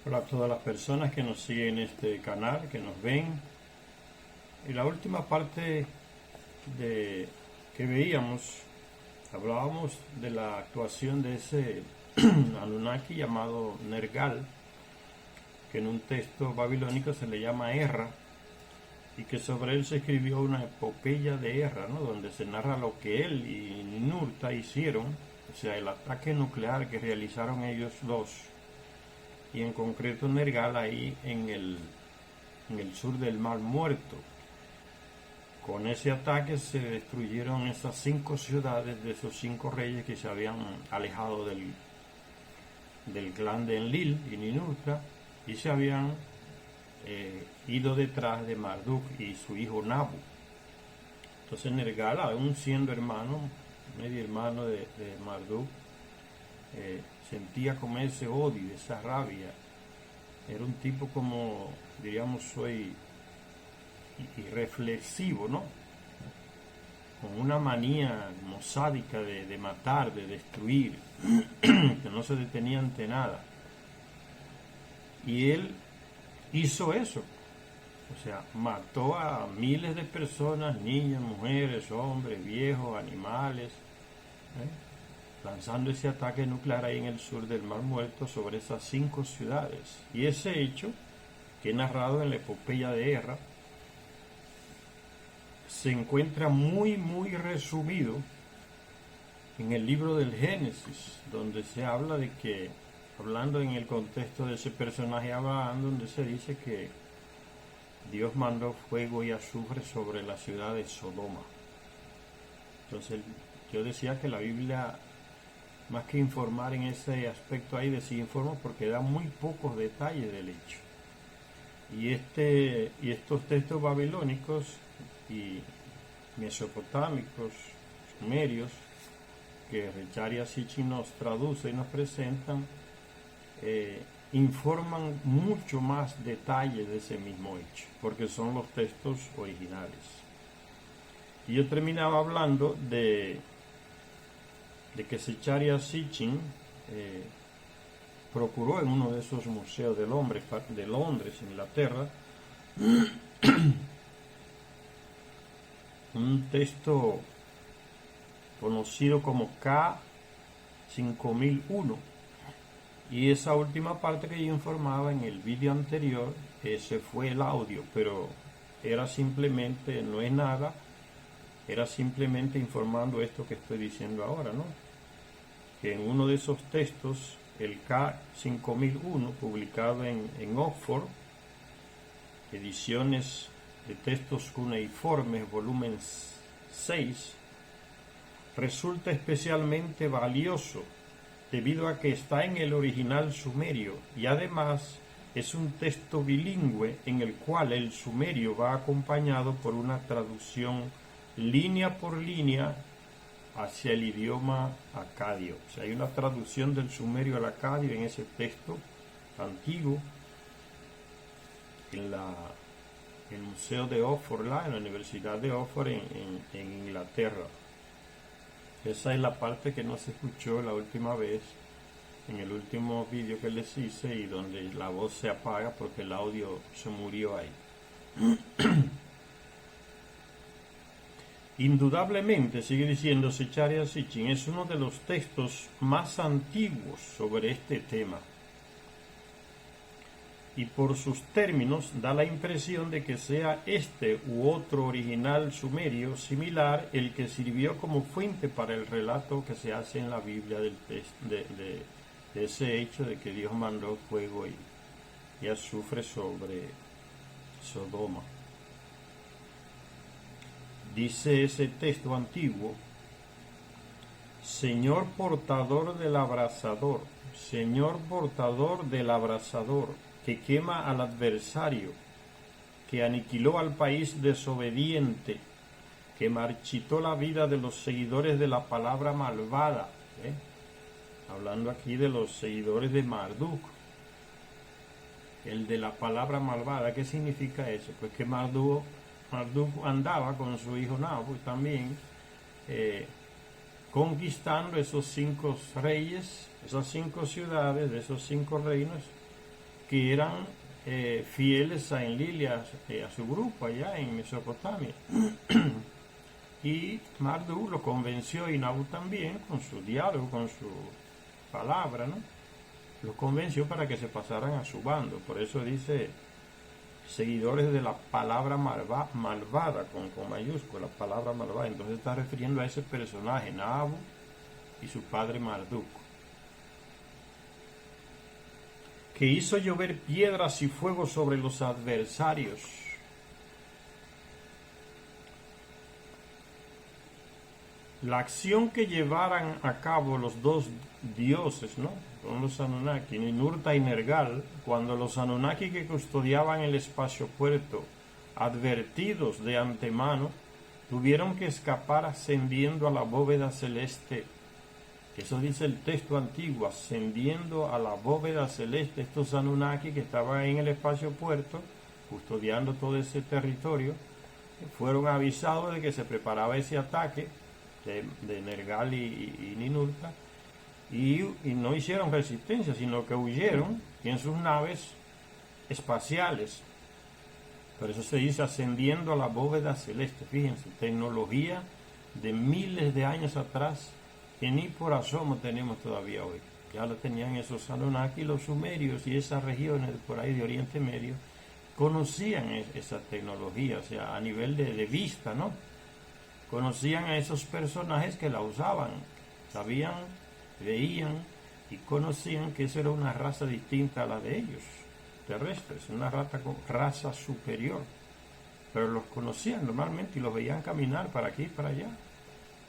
Hola a todas las personas que nos siguen en este canal, que nos ven. En la última parte de que veíamos, hablábamos de la actuación de ese Anunnaki llamado Nergal, que en un texto babilónico se le llama Erra, y que sobre él se escribió una epopeya de Erra, ¿no? Donde se narra lo que él y Ninurta hicieron, o sea, el ataque nuclear que realizaron ellos dos, y en concreto Nergal ahí en el sur del Mar Muerto. Con ese ataque se destruyeron esas 5 ciudades de esos 5 reyes que se habían alejado del clan de Enlil y Ninurta y se habían ido detrás de Marduk y su hijo Nabu. Entonces Nergal, aún siendo hermano, medio hermano de Marduk, sentía como ese odio, esa rabia. Era un tipo como, diríamos hoy, irreflexivo, ¿no? Con una manía como sádica de matar, de destruir, que no se detenía ante nada. Y él hizo eso. O sea, mató a miles de personas, niños, mujeres, hombres, viejos, animales, lanzando ese ataque nuclear ahí en el sur del Mar Muerto sobre esas 5 ciudades. Y ese hecho, que he narrado en la epopeya de Erra, se encuentra muy resumido en el libro del Génesis, donde se habla de que, hablando en el contexto de ese personaje Abraham, donde se dice que Dios mandó fuego y azufre sobre la ciudad de Sodoma. Entonces yo decía que la Biblia, más que informar en ese aspecto ahí, desinforma porque da muy pocos detalles del hecho. Y estos textos babilónicos y mesopotámicos, sumerios, que Richard Sitchin nos traduce y nos presentan, informan mucho más detalles de ese mismo hecho, porque son los textos originales. Y yo terminaba hablando de que Zecharia Sitchin procuró en uno de esos museos del hombre de Londres, Inglaterra, un texto conocido como K5001, y esa última parte que yo informaba en el vídeo anterior, ese fue el audio, pero era simplemente, no es nada, era simplemente informando esto que estoy diciendo ahora, ¿no? Que en uno de esos textos, el K5001, publicado en Oxford, ediciones de textos cuneiformes, volumen 6, resulta especialmente valioso debido a que está en el original sumerio y además es un texto bilingüe en el cual el sumerio va acompañado por una traducción línea por línea hacia el idioma acadio. O sea, hay una traducción del sumerio al acadio en ese texto antiguo en el Museo de Oxford, en la Universidad de Oxford en Inglaterra. Esa es la parte que no se escuchó la última vez en el último vídeo que les hice y donde la voz se apaga porque el audio se murió ahí. Indudablemente, sigue diciendo Zecharia Sitchin, es uno de los textos más antiguos sobre este tema. Y por sus términos da la impresión de que sea este u otro original sumerio similar el que sirvió como fuente para el relato que se hace en la Biblia de ese hecho de que Dios mandó fuego y azufre sobre Sodoma. Dice ese texto antiguo: Señor portador del abrasador, Señor portador del abrasador, que quema al adversario, que aniquiló al país desobediente, que marchitó la vida de los seguidores de la palabra malvada. Hablando aquí de los seguidores de Marduk. El de la palabra malvada, ¿qué significa eso? Pues que Marduk andaba con su hijo Nabu también, conquistando esos 5 reyes, esas 5 ciudades de esos 5 reinos, que eran fieles a Enlil, a su grupo allá en Mesopotamia. Y Marduk lo convenció, y Nabu también, con su diálogo, con su palabra, ¿no? Los convenció para que se pasaran a su bando. Por eso dice seguidores de la palabra malvada, con mayúscula, palabra malvada. Entonces está refiriendo a ese personaje, Nabu y su padre Marduk, que hizo llover piedras y fuego sobre los adversarios. La acción que llevaran a cabo los dos dioses, ¿no?, son los Anunnaki, Ninurta y Nergal, cuando los Anunnaki que custodiaban el espacio puerto, advertidos de antemano, tuvieron que escapar ascendiendo a la bóveda celeste. Eso dice el texto antiguo, ascendiendo a la bóveda celeste. Estos Anunnaki que estaban en el espacio puerto, custodiando todo ese territorio, fueron avisados de que se preparaba ese ataque de Nergal y Ninurta, y no hicieron resistencia, sino que huyeron en sus naves espaciales. Por eso se dice ascendiendo a la bóveda celeste. Fíjense, tecnología de miles de años atrás que ni por asomo tenemos todavía hoy. Ya lo tenían esos Anunnaki, los sumerios y esas regiones por ahí de Oriente Medio, conocían esa tecnología, o sea, a nivel de vista, ¿no? Conocían a esos personajes que la usaban, sabían, veían y conocían que eso era una raza distinta a la de ellos, terrestres, una raza superior, pero los conocían normalmente y los veían caminar para aquí y para allá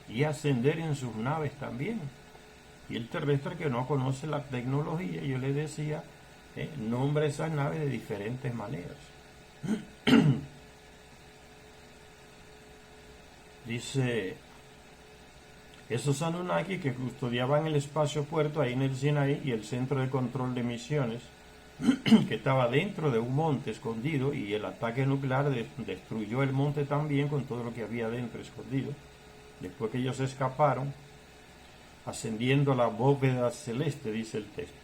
y ascender en sus naves también. Y el terrestre que no conoce la tecnología, yo le decía, nombra esas naves de diferentes maneras. Dice, esos Anunnaki que custodiaban el espacio puerto ahí en el Sinaí y el centro de control de misiones, que estaba dentro de un monte escondido, y el ataque nuclear destruyó el monte también con todo lo que había dentro escondido. Después que ellos escaparon, ascendiendo a la bóveda celeste, dice el texto,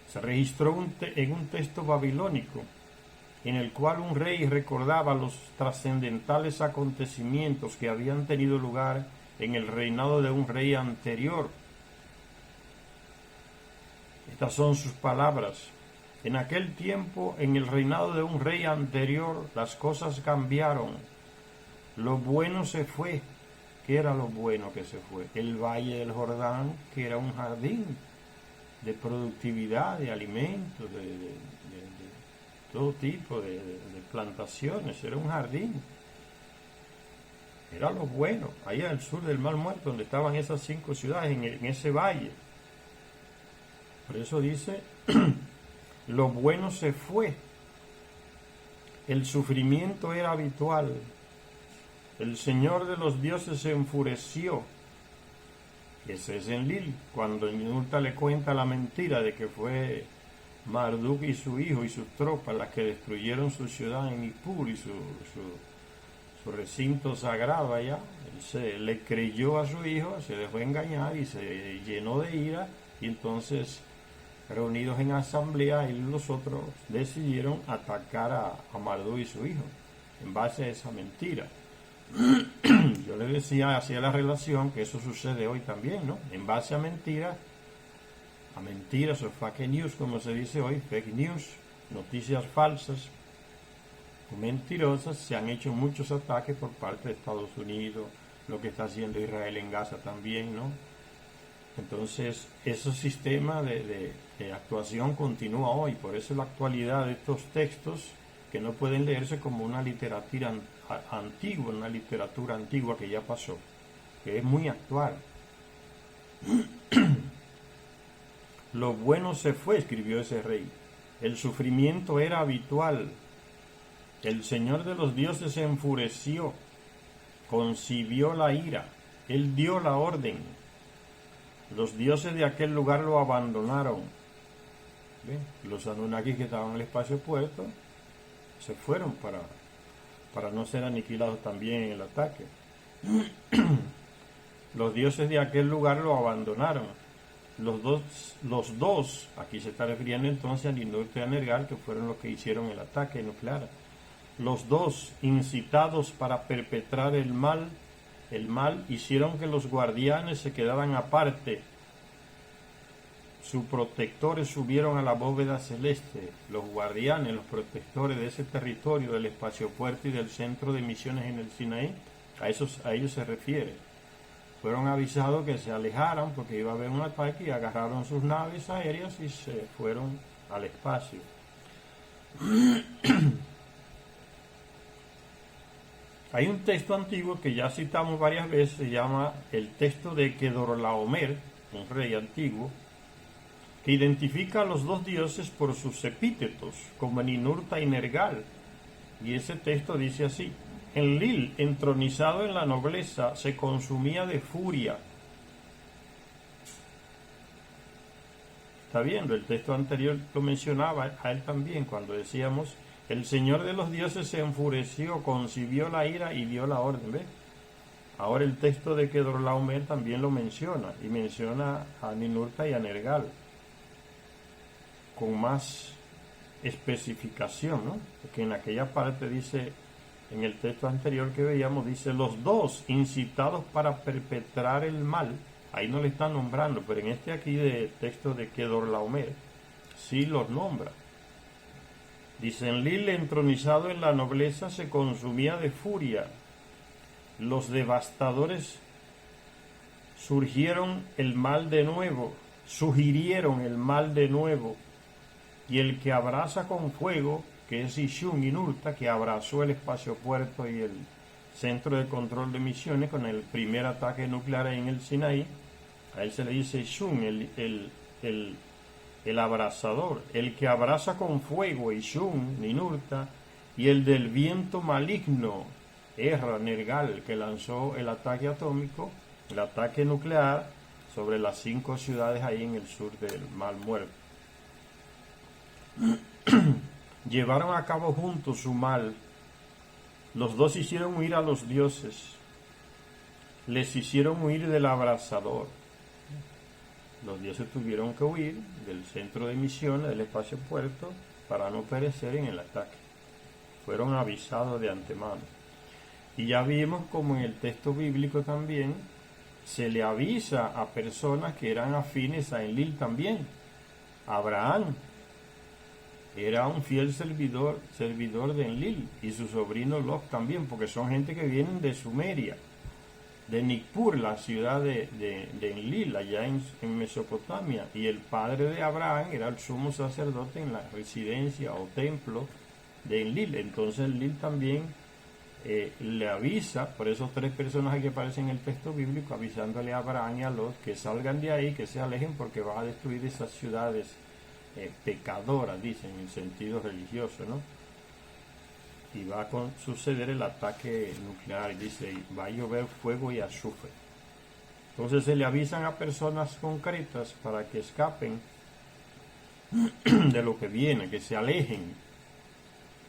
se registró en un texto babilónico en el cual un rey recordaba los trascendentales acontecimientos que habían tenido lugar en el reinado de un rey anterior. Estas son sus palabras. En aquel tiempo, en el reinado de un rey anterior, las cosas cambiaron. Lo bueno se fue. ¿Qué era lo bueno que se fue? El valle del Jordán, que era un jardín de productividad, de alimentos, de todo tipo de plantaciones, era un jardín. Era lo bueno, allá al sur del Mar Muerto, donde estaban esas 5 ciudades, en ese valle. Por eso dice, lo bueno se fue, el sufrimiento era habitual, el Señor de los dioses se enfureció. Ese es Enlil, cuando Ninurta le cuenta la mentira de que fue Marduk y su hijo y sus tropas las que destruyeron su ciudad en Nippur y su recinto sagrado allá. Él le creyó a su hijo, se dejó engañar y se llenó de ira, y entonces, reunidos en asamblea, él y los otros decidieron atacar a Marduk y su hijo en base a esa mentira. Yo le decía, hacía la relación que eso sucede hoy también, ¿no? En base a mentiras o fake news, como se dice hoy, fake news, noticias falsas o mentirosas, se han hecho muchos ataques por parte de Estados Unidos, lo que está haciendo Israel en Gaza también, ¿no? Entonces, ese sistema de actuación continúa hoy, por eso la actualidad de estos textos, que no pueden leerse como una literatura antigua, una literatura antigua que ya pasó, que es muy actual. Lo bueno se fue, escribió ese rey. El sufrimiento era habitual. El Señor de los dioses se enfureció, concibió la ira, él dio la orden. Los dioses de aquel lugar lo abandonaron. ¿Ven? Los Anunnaki que estaban en el espacio puerto se fueron para no ser aniquilados también en el ataque. Los dioses de aquel lugar lo abandonaron. los dos, aquí se está refiriendo entonces a Ninurta y a Nergal, que fueron los que hicieron el ataque nuclear. Los dos, incitados para perpetrar el mal, hicieron que los guardianes se quedaran aparte. Sus protectores subieron a la bóveda celeste. Los guardianes, los protectores de ese territorio, del espacio fuerte y del centro de misiones en el Sinaí, a ellos se refiere. Fueron avisados que se alejaran porque iba a haber un ataque y agarraron sus naves aéreas y se fueron al espacio. Hay un texto antiguo que ya citamos varias veces, se llama el texto de Kedorlaomer, un rey antiguo, que identifica a los dos dioses por sus epítetos, como Ninurta y Nergal. Y ese texto dice así: Enlil, entronizado en la nobleza, se consumía de furia. Está viendo, el texto anterior lo mencionaba a él también, cuando decíamos, el Señor de los dioses se enfureció, concibió la ira y dio la orden. ¿Ves? Ahora el texto de Kedorlaomer también lo menciona, y menciona a Ninurta y a Nergal, con más especificación, ¿no? Porque en aquella parte dice, en el texto anterior que veíamos, dice, los dos incitados para perpetrar el mal. Ahí no le está nombrando, pero en este aquí de texto de Kedorlaomer sí los nombra. Dice, Enlil, entronizado en la nobleza, se consumía de furia. Los devastadores sugirieron el mal de nuevo, y el que abraza con fuego, que es Ishun Ninurta, que abrazó el espacio puerto y el centro de control de misiones con el primer ataque nuclear en el Sinaí, a él se le dice Ishun, el abrasador, el que abraza con fuego, Ishun Ninurta, y el del viento maligno, Erra Nergal, que lanzó el ataque atómico, el ataque nuclear sobre las 5 ciudades ahí en el sur del Mar Muerto. Llevaron a cabo juntos su mal. Los dos hicieron huir a los dioses. Les hicieron huir del abrasador. Los dioses tuvieron que huir del centro de misiones, del espacio puerto, para no perecer en el ataque. Fueron avisados de antemano. Y ya vimos como en el texto bíblico también se le avisa a personas que eran afines a Enlil también. Abraham era un fiel servidor de Enlil, y su sobrino Lot también, porque son gente que vienen de Sumeria, de Nippur, la ciudad de Enlil, allá en Mesopotamia, y el padre de Abraham era el sumo sacerdote en la residencia o templo de Enlil. Entonces Enlil también le avisa, por esos 3 personajes que aparecen en el texto bíblico, avisándole a Abraham y a Lot que salgan de ahí, que se alejen, porque va a destruir esas ciudades pecadoras, dicen, en sentido religioso, ¿no? Y va a suceder el ataque nuclear, dice, va a llover fuego y azufre. Entonces se le avisan a personas concretas para que escapen de lo que viene, que se alejen,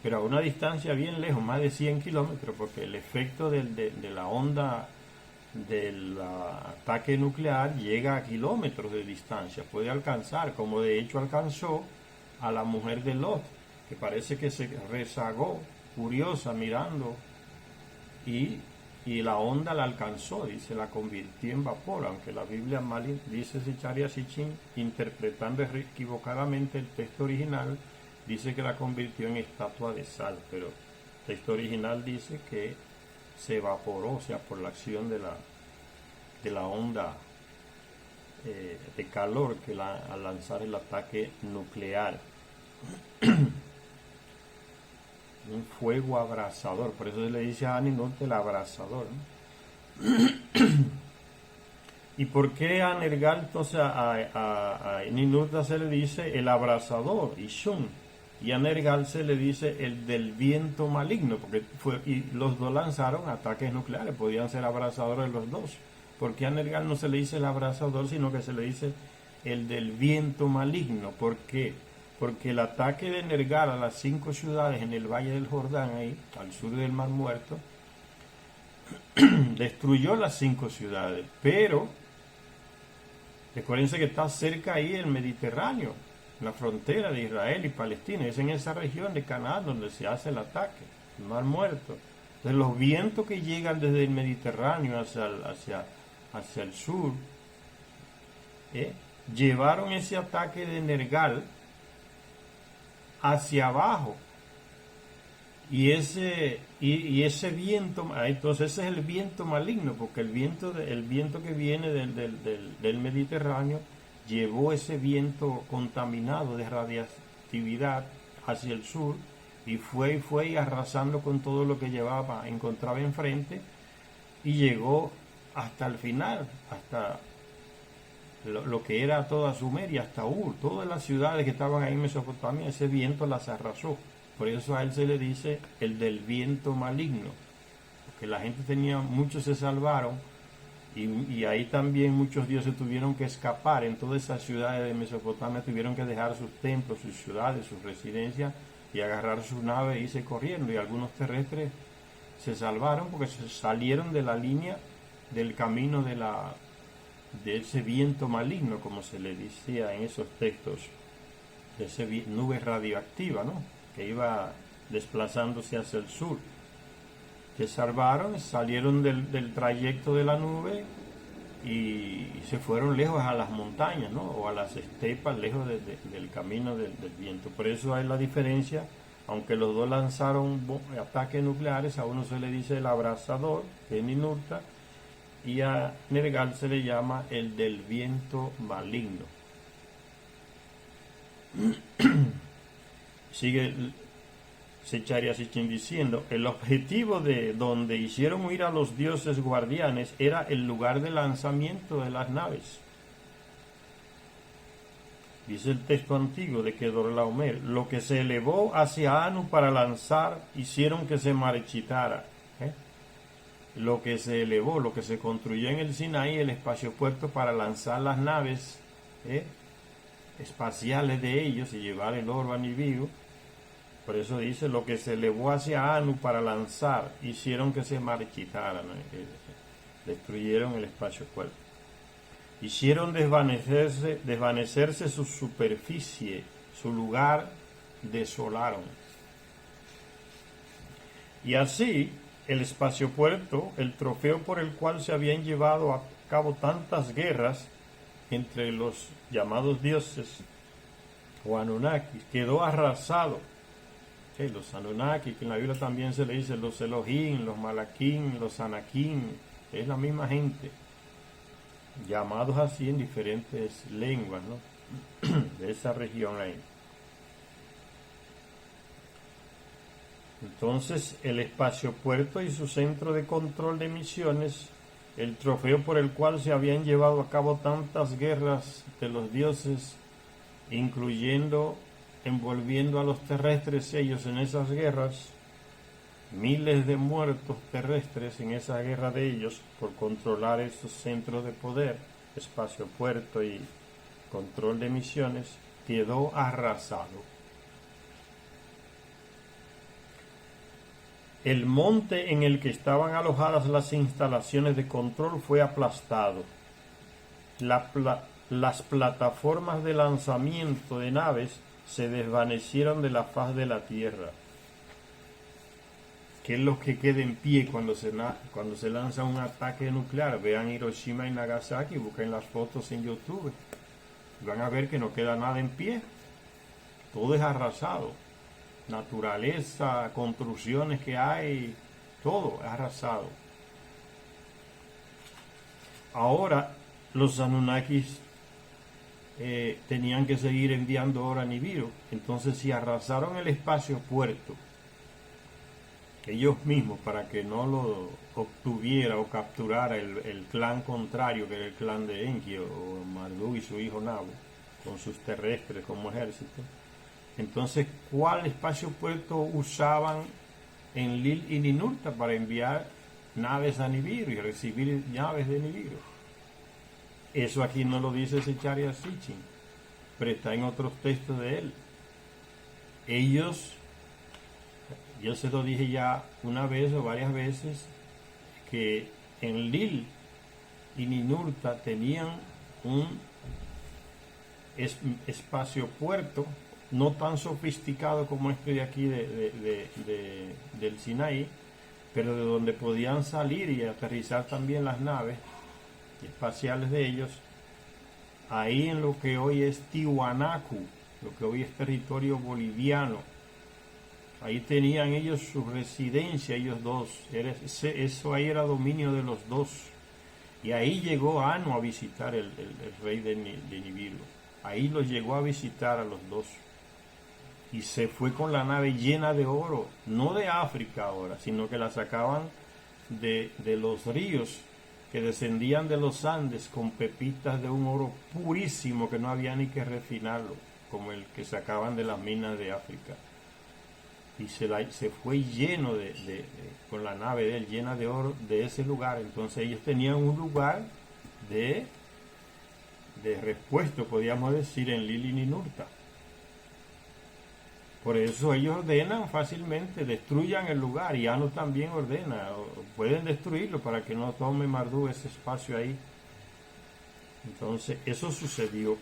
pero a una distancia bien lejos, más de 100 kilómetros, porque el efecto de la onda del ataque nuclear llega a kilómetros de distancia, puede alcanzar, como de hecho alcanzó a la mujer de Lot, que parece que se rezagó, curiosa, mirando, y la onda la alcanzó, dice, la convirtió en vapor, aunque la Biblia mal dice Sicharia Sitchin, interpretando equivocadamente el texto original, dice que la convirtió en estatua de sal, pero el texto original dice que se evaporó, o sea, por la acción de la onda de calor que al lanzar el ataque nuclear. Un fuego abrasador, por eso se le dice a Ninurta el abrasador, ¿no? ¿Y por qué a Nergal, entonces a Ninurta se le dice el abrasador, Ishun, y a Nergal se le dice el del viento maligno, porque y los dos lanzaron ataques nucleares, podían ser abrasadores los dos? ¿Por qué a Nergal no se le dice el abrasador, sino que se le dice el del viento maligno? ¿Por qué? Porque el ataque de Nergal a las 5 ciudades en el Valle del Jordán, ahí, al sur del Mar Muerto, destruyó las 5 ciudades, pero Recuérdense que está cerca ahí el Mediterráneo, la frontera de Israel y Palestina. Es en esa región de Canaán donde se hace el ataque, el Mar Muerto. Entonces los vientos que llegan desde el Mediterráneo hacia el sur, llevaron ese ataque de Nergal hacia abajo. Y ese viento, entonces ese es el viento maligno, porque el viento que viene del Mediterráneo llevó ese viento contaminado de radiactividad hacia el sur y fue arrasando con todo lo que encontraba enfrente, y llegó hasta el final, hasta lo que era toda Sumeria, hasta Ur, todas las ciudades que estaban ahí en Mesopotamia. Ese viento las arrasó. Por eso a él se le dice el del viento maligno, porque la gente muchos se salvaron, y ahí también muchos dioses tuvieron que escapar. En todas esas ciudades de Mesopotamia tuvieron que dejar sus templos, sus ciudades, sus residencias, y agarrar su nave e irse corriendo. Y algunos terrestres se salvaron porque se salieron de la línea del camino de ese viento maligno, como se le decía en esos textos, de esa nube radioactiva, ¿no?, que iba desplazándose hacia el sur. Se salvaron, salieron del trayecto de la nube y se fueron lejos a las montañas, ¿no?, o a las estepas, lejos del camino del viento. Por eso hay la diferencia. Aunque los dos lanzaron ataques nucleares, a uno se le dice el abrasador, que es Ninurta, y a Nergal se le llama el del viento maligno. Sigue Secharia Sitchin diciendo: el objetivo de donde hicieron huir a los dioses guardianes era el lugar de lanzamiento de las naves. Dice el texto antiguo de Kedorlaomer: lo que se elevó hacia Anu para lanzar hicieron que se marchitara. Lo que se elevó, lo que se construyó en el Sinaí, el espaciopuerto para lanzar las naves espaciales de ellos y llevar el oro a Nibiru. Por eso dice: lo que se elevó hacia Anu para lanzar hicieron que se marchitaran, destruyeron el espaciopuerto. Hicieron desvanecerse su superficie, su lugar desolaron. Y así el espaciopuerto, el trofeo por el cual se habían llevado a cabo tantas guerras entre los llamados dioses o Anunnakis, quedó arrasado. Los Anunnakis, que en la Biblia también se le dice los Elohim, los Malakim, los Anakim, es la misma gente, llamados así en diferentes lenguas, ¿no?, de esa región ahí. Entonces el espaciopuerto y su centro de control de misiones, el trofeo por el cual se habían llevado a cabo tantas guerras de los dioses, envolviendo a los terrestres ellos en esas guerras, miles de muertos terrestres en esa guerra de ellos por controlar esos centros de poder, espaciopuerto y control de misiones, quedó arrasado. El monte en el que estaban alojadas las instalaciones de control fue aplastado. Las plataformas de lanzamiento de naves se desvanecieron de la faz de la tierra. ¿Qué es lo que queda en pie cuando se lanza un ataque nuclear? Vean Hiroshima y Nagasaki, busquen las fotos en YouTube. Van a ver que no queda nada en pie. Todo es arrasado. Naturaleza, construcciones que hay, todo es arrasado. Ahora los Anunnakis tenían que seguir enviando oro a Nibiru. Entonces, si arrasaron el espaciopuerto ellos mismos para que no lo obtuviera o capturara el clan contrario, que era el clan de Enki o Marduk y su hijo Nabu, con sus terrestres como ejército, entonces, ¿cuál espaciopuerto usaban en Lil y Ninurta para enviar naves a Nibiru y recibir naves de Nibiru? Eso aquí no lo dice Secharia Sitchin, pero está en otros textos de él. Yo se lo dije ya una vez o varias veces, que en Lil y Ninurta tenían un espacio puerto, no tan sofisticado como este de aquí del Sinaí, pero de donde podían salir y aterrizar también las naves espaciales de ellos, ahí en lo que hoy es Tiwanaku, lo que hoy es territorio boliviano. Ahí tenían ellos su residencia, ellos dos. Eso ahí era dominio de los dos. Y ahí llegó Anu a visitar el rey de Nibiru. Ahí los llegó a visitar a los dos. Y se fue con la nave llena de oro, no de África ahora, sino que la sacaban de los ríos que descendían de los Andes con pepitas de un oro purísimo que no había ni que refinarlo, como el que sacaban de las minas de África. Y se fue lleno con la nave de él, llena de oro de ese lugar. Entonces ellos tenían un lugar de repuesto, podríamos decir, en Lili Ninurta. Por eso ellos ordenan fácilmente, destruyan el lugar, y Anu también ordena, pueden destruirlo para que no tome Marduk ese espacio ahí. Entonces eso sucedió.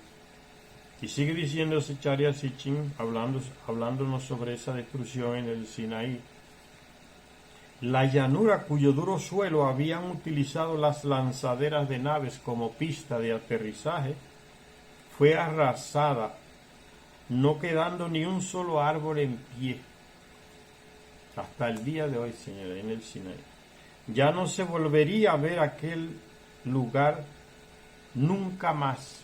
Y sigue diciendo Zecharia Sitchin, hablándonos sobre esa destrucción en el Sinaí. La llanura cuyo duro suelo habían utilizado las lanzaderas de naves como pista de aterrizaje, fue arrasada, no quedando ni un solo árbol en pie. Hasta el día de hoy, señores, en el Sinaí. Ya no se volvería a ver aquel lugar nunca más.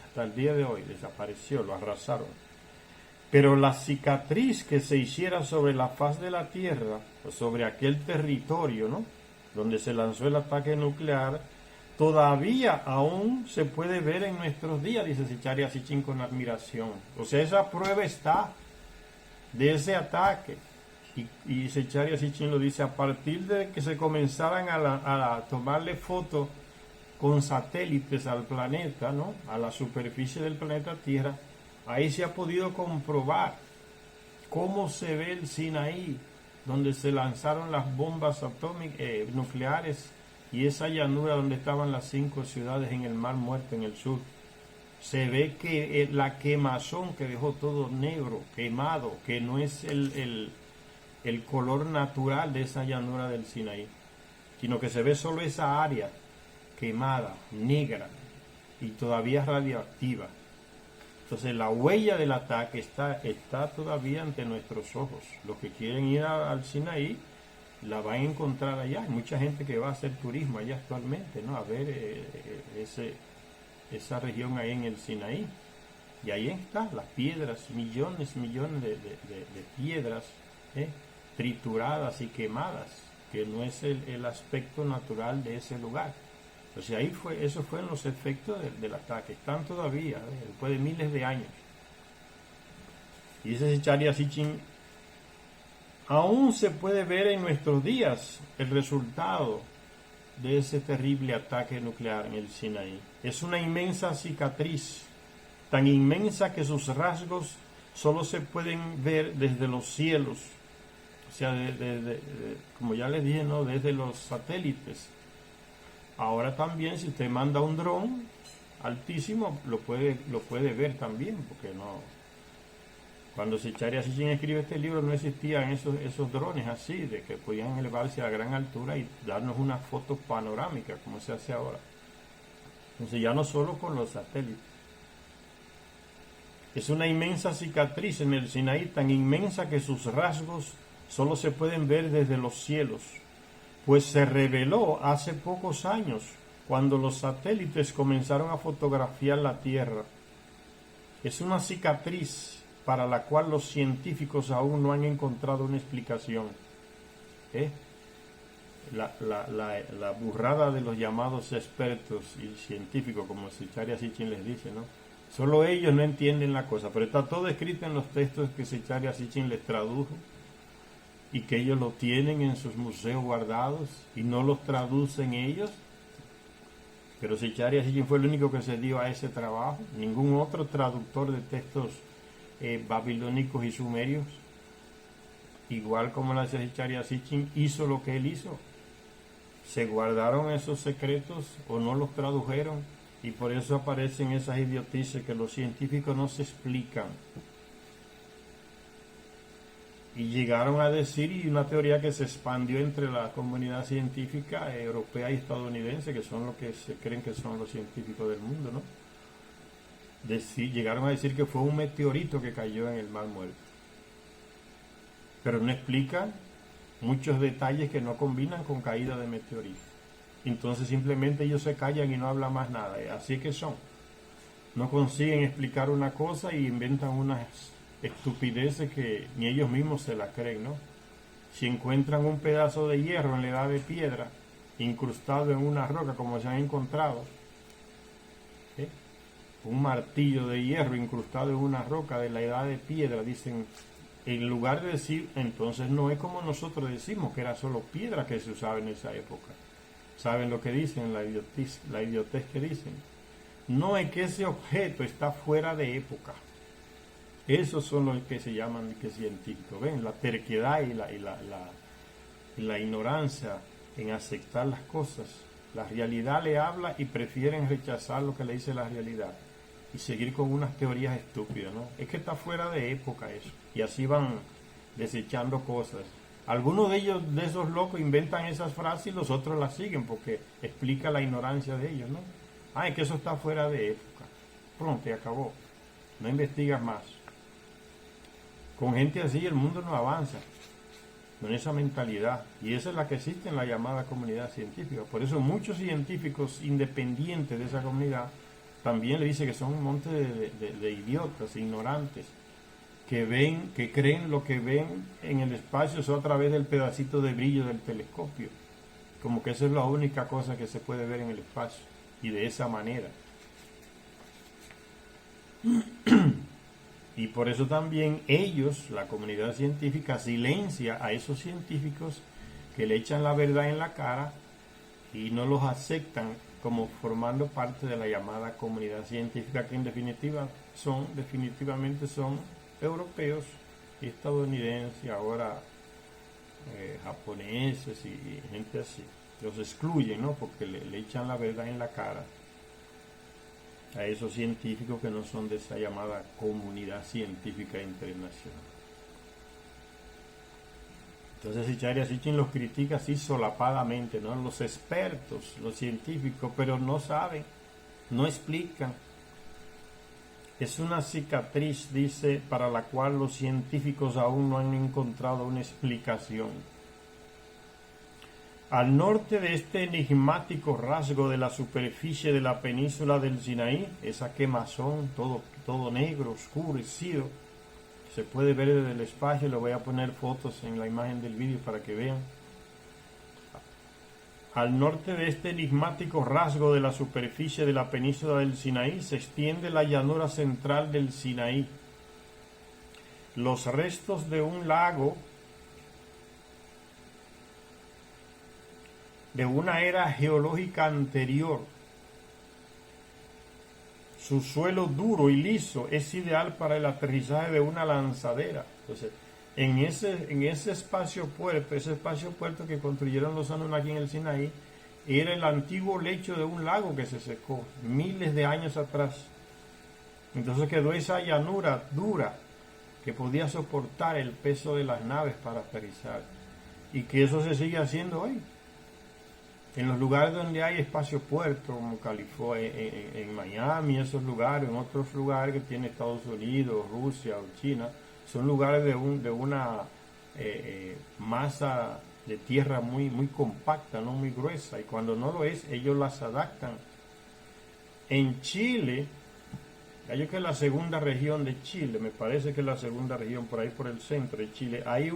Hasta el día de hoy desapareció, lo arrasaron. Pero la cicatriz que se hiciera sobre la faz de la Tierra, o sobre aquel territorio, ¿no?, donde se lanzó el ataque nuclear, todavía aún se puede ver en nuestros días, dice Zecharia Sitchin con admiración. O sea, esa prueba está de ese ataque. Y Zecharia Sitchin lo dice, a partir de que se comenzaran a tomarle fotos con satélites al planeta, ¿no?, a la superficie del planeta Tierra, ahí se ha podido comprobar cómo se ve el Sinaí, donde se lanzaron las bombas atómicas, nucleares, y esa llanura donde estaban las 5 ciudades en el Mar Muerto en el sur. Se ve que la quemazón que dejó todo negro, quemado, que no es el color natural de esa llanura del Sinaí, sino que se ve solo esa área quemada, negra y todavía radioactiva. Entonces la huella del ataque está todavía ante nuestros ojos. Los que quieren ir al Sinaí la van a encontrar allá. Hay mucha gente que va a hacer turismo allá actualmente, ¿no?, a ver esa región ahí en el Sinaí. Y ahí están las piedras, millones de piedras trituradas y quemadas, que no es el aspecto natural de ese lugar. Entonces esos fueron los efectos del ataque. Están todavía, después de miles de años. Y dice Zecharia Sitchin, aún se puede ver en nuestros días el resultado de ese terrible ataque nuclear en el Sinaí. Es una inmensa cicatriz, tan inmensa que sus rasgos solo se pueden ver desde los cielos. O sea, como ya les dije, ¿no?, desde los satélites. Ahora también, si usted manda un dron altísimo, lo puede ver también, porque no. Cuando Zecharia Sitchin escribe este libro no existían esos drones así, de que podían elevarse a gran altura y darnos una foto panorámica como se hace ahora. Entonces ya no solo con los satélites. Es una inmensa cicatriz en el Sinaí, tan inmensa que sus rasgos solo se pueden ver desde los cielos, pues se reveló hace pocos años, cuando los satélites comenzaron a fotografiar la Tierra. Es una cicatriz para la cual los científicos aún no han encontrado una explicación. La burrada de los llamados expertos y científicos, como Zecharia Sitchin les dice, ¿no? Solo ellos no entienden la cosa, pero está todo escrito en los textos que Zecharia Sitchin les tradujo, y que ellos lo tienen en sus museos guardados y no los traducen ellos. Pero Zecharia Sitchin fue el único que se dio a ese trabajo. Ningún otro traductor de textos babilónicos y sumerios, igual como la Zecharia Sitchin, hizo lo que él hizo. Se guardaron esos secretos o no los tradujeron, Y por eso aparecen esas idiotices que los científicos no se explican. Y llegaron a decir, y una teoría que se expandió entre la comunidad científica europea y estadounidense, que son los que se creen que son los científicos del mundo, ¿no? Llegaron a decir que fue un meteorito que cayó en el Mar Muerto. Pero no explican muchos detalles que no combinan con caída de meteoritos. Entonces simplemente ellos se callan y no hablan más nada. Así que son. No consiguen explicar una cosa y inventan unas estupideces que ni ellos mismos se la creen, ¿no? Si encuentran un pedazo de hierro en la edad de piedra incrustado en una roca, como se han encontrado, ¿eh? Un martillo de hierro incrustado en una roca de la edad de piedra, dicen, en lugar de decir, entonces no es como nosotros decimos, que era solo piedra que se usaba en esa época. ¿Saben lo que dicen? La idiotez que dicen. No es que ese objeto está fuera de época. Esos son los que se llaman que científicos. ¿Ven? La terquedad y la ignorancia en aceptar las cosas. La realidad le habla y prefieren rechazar lo que le dice la realidad y seguir con unas teorías estúpidas, ¿no? Es que está fuera de época eso. Y así van desechando cosas. Algunos de ellos, de esos locos, inventan esas frases y los otros las siguen porque explica la ignorancia de ellos, ¿no? Es que eso está fuera de época. Pronto, y acabó. No investigas más. Con gente así el mundo no avanza, con esa mentalidad. Y esa es la que existe en la llamada comunidad científica. Por eso muchos científicos independientes de esa comunidad también le dicen que son un monte de idiotas, ignorantes, que creen lo que ven en el espacio solo a través del pedacito de brillo del telescopio. Como que esa es la única cosa que se puede ver en el espacio. Y de esa manera. Y por eso también ellos, la comunidad científica, silencia a esos científicos que le echan la verdad en la cara y no los aceptan como formando parte de la llamada comunidad científica, que en definitiva definitivamente son europeos y estadounidenses, ahora japoneses y gente así. Los excluyen, ¿no? Porque le echan la verdad en la cara a esos científicos que no son de esa llamada comunidad científica internacional. Entonces Icharya Sitchin los critica así solapadamente, ¿no? Los expertos, los científicos, pero no saben, no explican. Es una cicatriz, dice, para la cual los científicos aún no han encontrado una explicación. Al norte de este enigmático rasgo de la superficie de la península del Sinaí, esa quemazón, todo negro, oscurecido, se puede ver desde el espacio. Le voy a poner fotos en la imagen del vídeo para que vean. Al norte de este enigmático rasgo de la superficie de la península del Sinaí se extiende la llanura central del Sinaí. Los restos de un lago de una era geológica anterior. Su suelo duro y liso es ideal para el aterrizaje de una lanzadera. Entonces, en ese espacio puerto que construyeron los Anunnaki en el Sinaí, era el antiguo lecho de un lago que se secó miles de años atrás. Entonces quedó esa llanura dura que podía soportar el peso de las naves para aterrizar. Y que eso se sigue haciendo hoy. En los lugares donde hay espacio puerto, como California, en Miami, esos lugares, en otros lugares que tiene Estados Unidos, Rusia o China, son lugares de una masa de tierra muy compacta, no muy gruesa, y cuando no lo es, ellos las adaptan. En Chile, yo que es la segunda región de Chile, me parece que es la segunda región por ahí por el centro de Chile, hay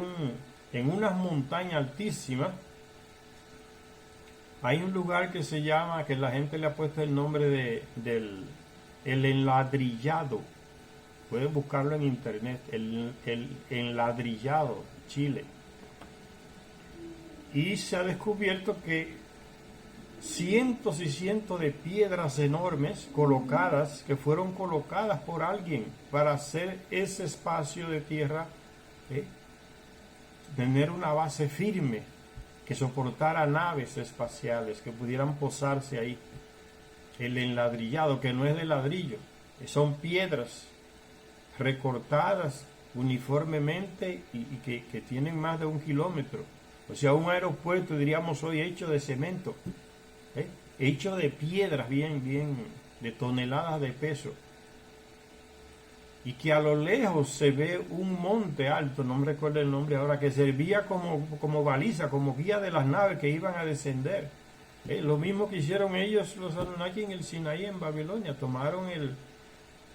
en unas montañas altísimas, hay un lugar que se llama, que la gente le ha puesto el nombre del Enladrillado. Pueden buscarlo en internet, el Enladrillado, Chile. Y se ha descubierto que cientos y cientos de piedras enormes que fueron colocadas por alguien para hacer ese espacio de tierra, tener una base firme que soportara naves espaciales que pudieran posarse ahí. el enladrillado, que no es de ladrillo, son piedras recortadas uniformemente y que tienen más de 1 kilómetro. O sea, un aeropuerto, diríamos hoy, hecho de cemento, hecho de piedras bien, de toneladas de peso. Y que a lo lejos se ve un monte alto, no me recuerdo el nombre ahora, que servía como baliza, como guía de las naves que iban a descender. Lo mismo que hicieron ellos, los Anunnaki, en el Sinaí, en Babilonia. Tomaron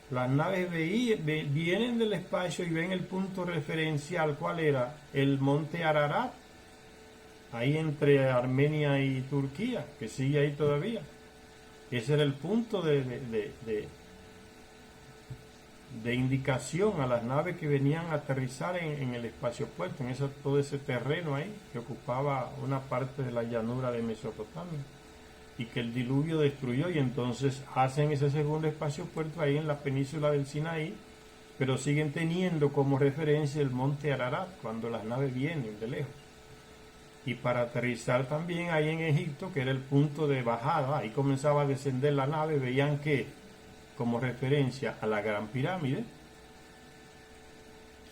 las naves, vienen del espacio y ven el punto referencial. ¿Cuál era? El monte Ararat, ahí entre Armenia y Turquía, que sigue ahí todavía. Ese era el punto de indicación a las naves que venían a aterrizar en el espaciopuerto, en todo ese terreno ahí que ocupaba una parte de la llanura de Mesopotamia y que el diluvio destruyó, y entonces hacen ese segundo espaciopuerto ahí en la península del Sinaí, pero siguen teniendo como referencia el monte Ararat cuando las naves vienen de lejos. Y para aterrizar también ahí en Egipto, que era el punto de bajada, ahí comenzaba a descender la nave, veían que como referencia a la Gran Pirámide,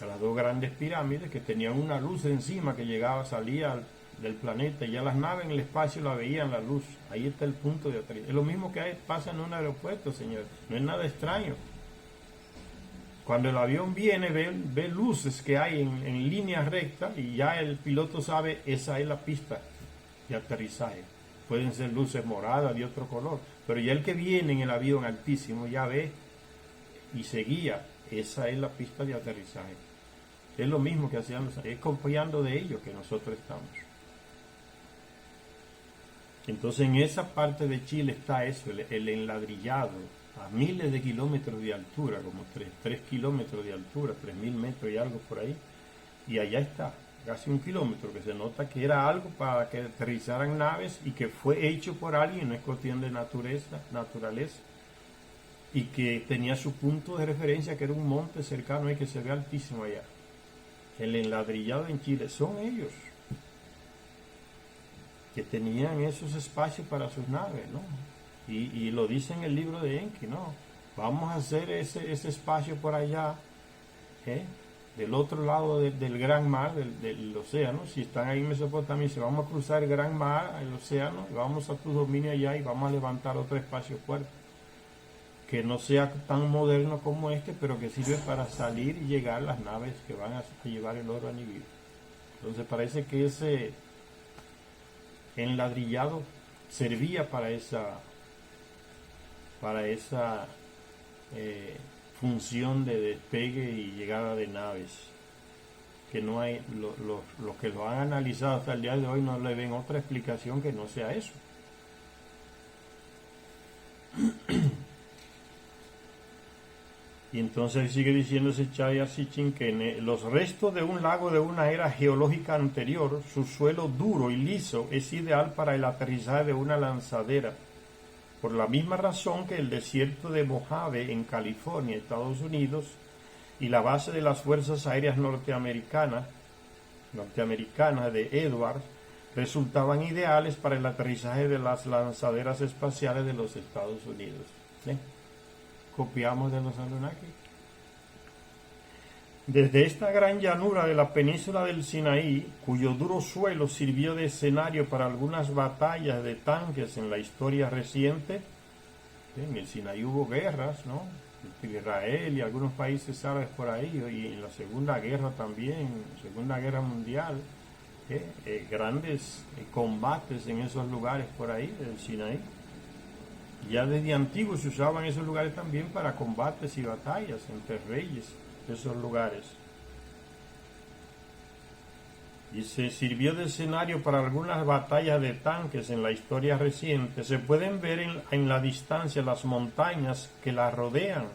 a las 2 grandes pirámides que tenían una luz encima que salía del planeta, y ya las naves en el espacio la veían la luz. Ahí está el punto de aterrizaje. Es lo mismo que pasa en un aeropuerto, señores, no es nada extraño. Cuando el avión viene, ve luces que hay en línea recta, y ya el piloto sabe, esa es la pista de aterrizaje. Pueden ser luces moradas de otro color, pero ya el que viene en el avión altísimo ya ve y se guía, esa es la pista de aterrizaje. Es lo mismo que hacían es copiando de ellos que nosotros estamos. Entonces en esa parte de Chile está eso, el enladrillado, a miles de kilómetros de altura, como 3 kilómetros de altura, 3.000 metros y algo por ahí, y allá está, casi 1 kilómetro, que se nota que era algo para que aterrizaran naves y que fue hecho por alguien, no es cuestión de naturaleza, y que tenía su punto de referencia, que era un monte cercano y que se ve altísimo allá. El enladrillado en Chile son ellos, que tenían esos espacios para sus naves, ¿no? Y lo dice en el libro de Enki, ¿no? Vamos a hacer ese espacio por allá, del otro lado del gran mar, del océano. Si están ahí en Mesopotamia, si vamos a cruzar el gran mar, el océano, y vamos a tu dominio allá y vamos a levantar otro espacio fuerte, que no sea tan moderno como este, pero que sirve para salir y llegar las naves que van a llevar el oro a Nibiru. Entonces parece que ese enladrillado servía para esa función de despegue y llegada de naves, que no hay, los que lo han analizado hasta el día de hoy no le ven otra explicación que no sea eso. Y entonces sigue diciéndose Chaya Sitchin que los restos de un lago de una era geológica anterior, su suelo duro y liso es ideal para el aterrizaje de una lanzadera, por la misma razón que el desierto de Mojave en California, Estados Unidos, y la base de las Fuerzas Aéreas norteamericanas de Edwards resultaban ideales para el aterrizaje de las lanzaderas espaciales de los Estados Unidos. Copiamos de los Anunnaki. Desde esta gran llanura de la península del Sinaí, cuyo duro suelo sirvió de escenario para algunas batallas de tanques en la historia reciente, en el Sinaí hubo guerras, ¿no? Entre Israel y algunos países árabes por ahí, y en la Segunda Guerra también, Segunda Guerra Mundial, grandes combates en esos lugares por ahí del Sinaí. Ya desde antiguo se usaban esos lugares también para combates y batallas entre reyes de esos lugares. Y se sirvió de escenario para algunas batallas de tanques en la historia reciente. Se pueden ver en la distancia las montañas que la rodean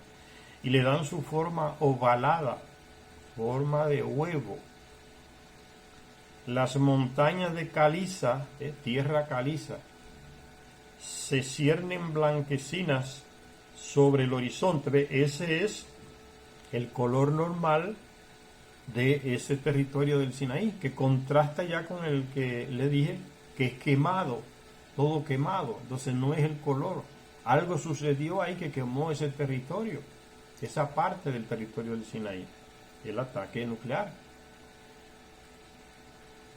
y le dan su forma ovalada, forma de huevo. Las montañas de caliza, tierra caliza, se ciernen blanquecinas sobre el horizonte. Ese es el color normal de ese territorio del Sinaí, que contrasta ya con el que le dije que es quemado, todo quemado. Entonces no es el color Algo sucedió ahí que quemó ese territorio, esa parte del territorio del Sinaí, el ataque nuclear.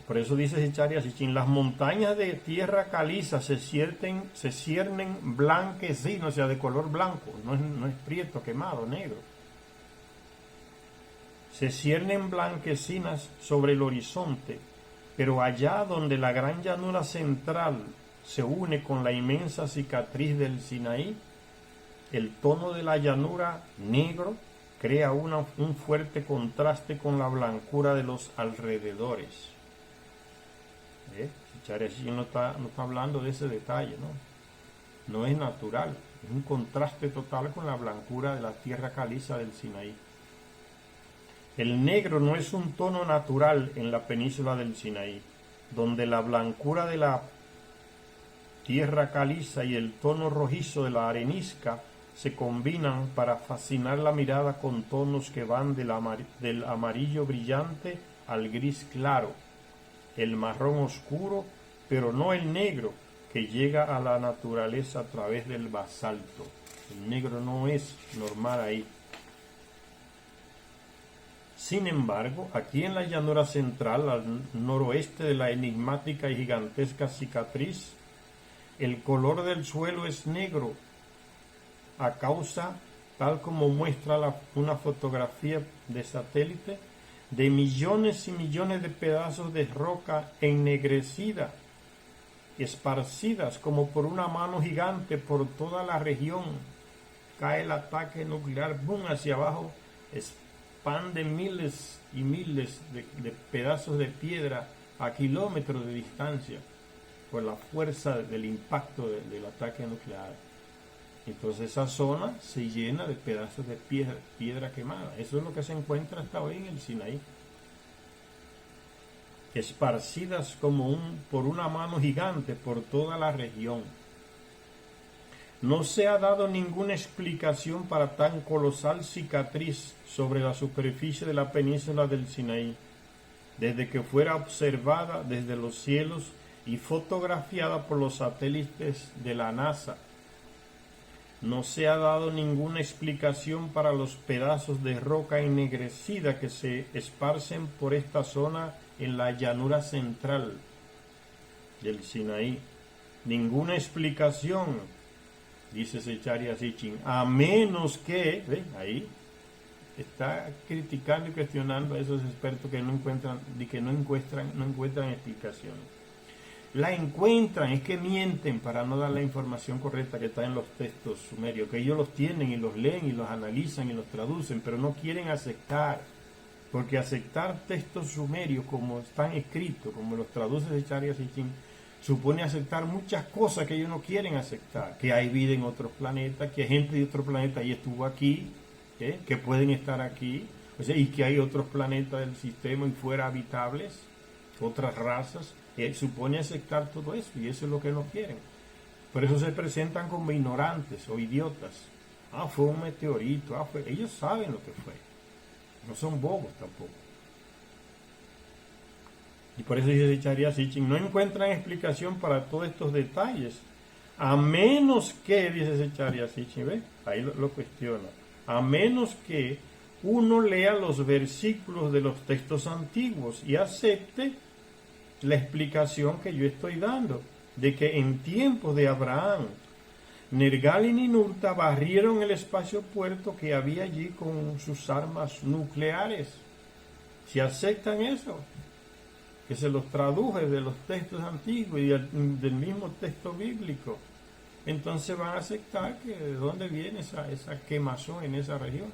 Por eso dice Zecharia Sitchin, las montañas de tierra caliza se ciernen blanquecinas, o sea, de color blanco, no es prieto, quemado, negro. Se ciernen blanquecinas sobre el horizonte, pero allá donde la gran llanura central se une con la inmensa cicatriz del Sinaí, el tono de la llanura negro crea un fuerte contraste con la blancura de los alrededores. Zecharia no está hablando de ese detalle, no es natural, es un contraste total con la blancura de la tierra caliza del Sinaí. El negro no es un tono natural en la península del Sinaí, donde la blancura de la tierra caliza y el tono rojizo de la arenisca se combinan para fascinar la mirada con tonos que van del amarillo brillante al gris claro, el marrón oscuro, pero no el negro que llega a la naturaleza a través del basalto. El negro no es normal ahí. Sin embargo, aquí en la llanura central, al noroeste de la enigmática y gigantesca cicatriz, el color del suelo es negro a causa, tal como muestra una fotografía de satélite, de millones y millones de pedazos de roca ennegrecida, esparcidas como por una mano gigante por toda la región. Cae el ataque nuclear, boom, hacia abajo, expande miles y miles de pedazos de piedra a kilómetros de distancia por la fuerza del impacto del ataque nuclear. Entonces esa zona se llena de pedazos de piedra quemada. Eso es lo que se encuentra hasta hoy en el Sinaí. Esparcidas como por una mano gigante por toda la región. No se ha dado ninguna explicación para tan colosal cicatriz sobre la superficie de la península del Sinaí, desde que fuera observada desde los cielos y fotografiada por los satélites de la NASA. No se ha dado ninguna explicación para los pedazos de roca ennegrecida que se esparcen por esta zona en la llanura central del Sinaí. Ninguna explicación, dice Zecharia Sitchin, a menos que, ahí está criticando y cuestionando a esos expertos que no encuentran explicación. La encuentran, es que mienten para no dar la información correcta que está en los textos sumerios, que ellos los tienen y los leen y los analizan y los traducen, pero no quieren aceptar, porque aceptar textos sumerios como están escritos, como los traduce Zecharia Sitchin, supone aceptar muchas cosas que ellos no quieren aceptar, que hay vida en otros planetas, que hay gente de otro planeta y estuvo aquí, que pueden estar aquí, o sea, y que hay otros planetas del sistema y fuera habitables, otras razas. Supone aceptar todo eso, y eso es lo que no quieren. Por eso se presentan como ignorantes o idiotas. Fue un meteorito, ellos saben lo que fue, no son bobos tampoco. Y por eso dice Zecharia Sitchin, no encuentran explicación para todos estos detalles, a menos que, dice Zecharia Sitchin, ¿ve? Ahí lo cuestiona, a menos que uno lea los versículos de los textos antiguos y acepte la explicación que yo estoy dando, de que en tiempos de Abraham, Nergal y Ninurta barrieron el espacio puerto que había allí con sus armas nucleares. Si aceptan eso, que se los traduje de los textos antiguos y del mismo texto bíblico, entonces van a aceptar que de dónde viene esa quemazón en esa región.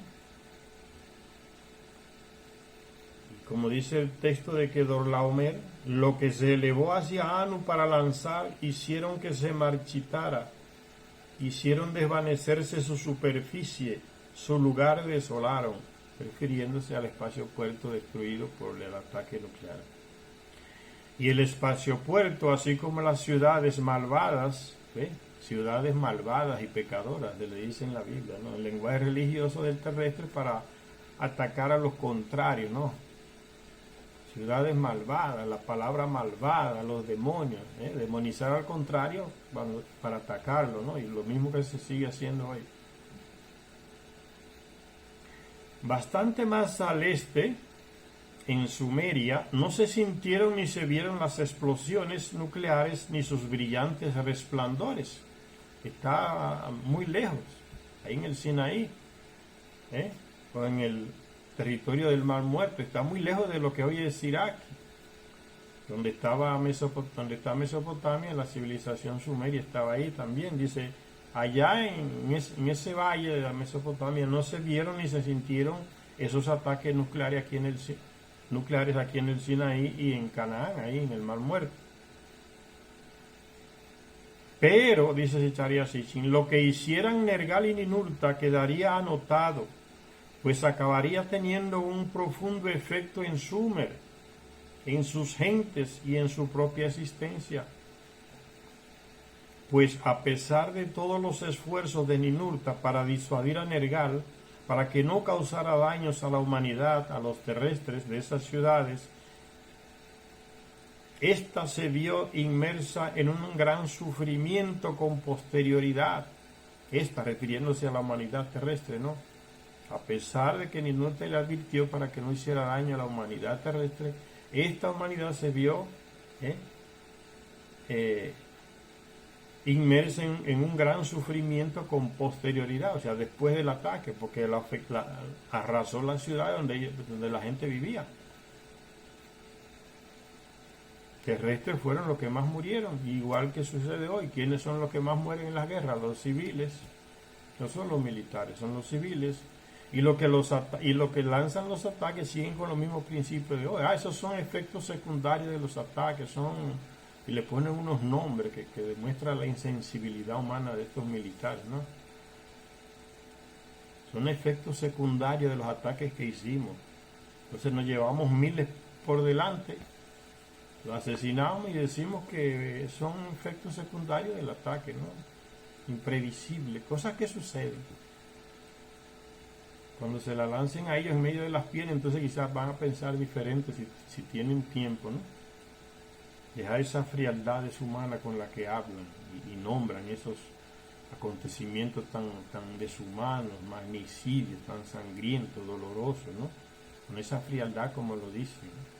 Como dice el texto de Kedorlaomer, lo que se elevó hacia Anu para lanzar hicieron que se marchitara, hicieron desvanecerse su superficie, su lugar desolaron, refiriéndose al espacio puerto destruido por el ataque nuclear. Y el espacio puerto, así como las ciudades malvadas, ciudades malvadas y pecadoras, se le dice en la Biblia, ¿no? El lenguaje religioso del terrestre para atacar a los contrarios, ¿no? ciudades malvadas, la palabra malvada, los demonios, demonizar al contrario para atacarlo, ¿no? Y lo mismo que se sigue haciendo hoy. Bastante más al este, en Sumeria, no se sintieron ni se vieron las explosiones nucleares ni sus brillantes resplandores. Está muy lejos, ahí en el Sinaí, o en el territorio del Mar Muerto, está muy lejos de lo que hoy es Irak, donde está Mesopotamia, la civilización sumeria estaba ahí también. Dice, allá en ese valle de la Mesopotamia no se vieron ni se sintieron esos ataques nucleares aquí en el Sinaí y en Canaán, ahí en el Mar Muerto. Pero, dice Zecharia Sitchin, lo que hicieran Nergal y Ninurta quedaría anotado, pues acabaría teniendo un profundo efecto en Sumer, en sus gentes y en su propia existencia. Pues a pesar de todos los esfuerzos de Ninurta para disuadir a Nergal, para que no causara daños a la humanidad, a los terrestres de esas ciudades, esta se vio inmersa en un gran sufrimiento con posterioridad. Esta refiriéndose a la humanidad terrestre, ¿no? A pesar de que Ninurta le advirtió para que no hiciera daño a la humanidad terrestre, esta humanidad se vio inmersa en un gran sufrimiento con posterioridad, o sea, después del ataque, porque arrasó la ciudad donde la gente vivía. Terrestres fueron los que más murieron, igual que sucede hoy. ¿Quiénes son los que más mueren en las guerras? Los civiles. No son los militares, son los civiles. Y lo que lanzan los ataques siguen con los mismos principios de hoy. Esos son efectos secundarios de los ataques, y le ponen unos nombres que demuestran la insensibilidad humana de estos militares, ¿no? Son efectos secundarios de los ataques que hicimos. Entonces nos llevamos miles por delante, lo asesinamos y decimos que son efectos secundarios del ataque, ¿no? Imprevisibles, cosas que suceden. Cuando se la lancen a ellos en medio de las piernas, entonces quizás van a pensar diferente si tienen tiempo, ¿no? Dejar esa frialdad humana con la que hablan y nombran esos acontecimientos tan deshumanos, magnicidios, tan sangrientos, dolorosos, ¿no? Con esa frialdad como lo dicen, ¿no?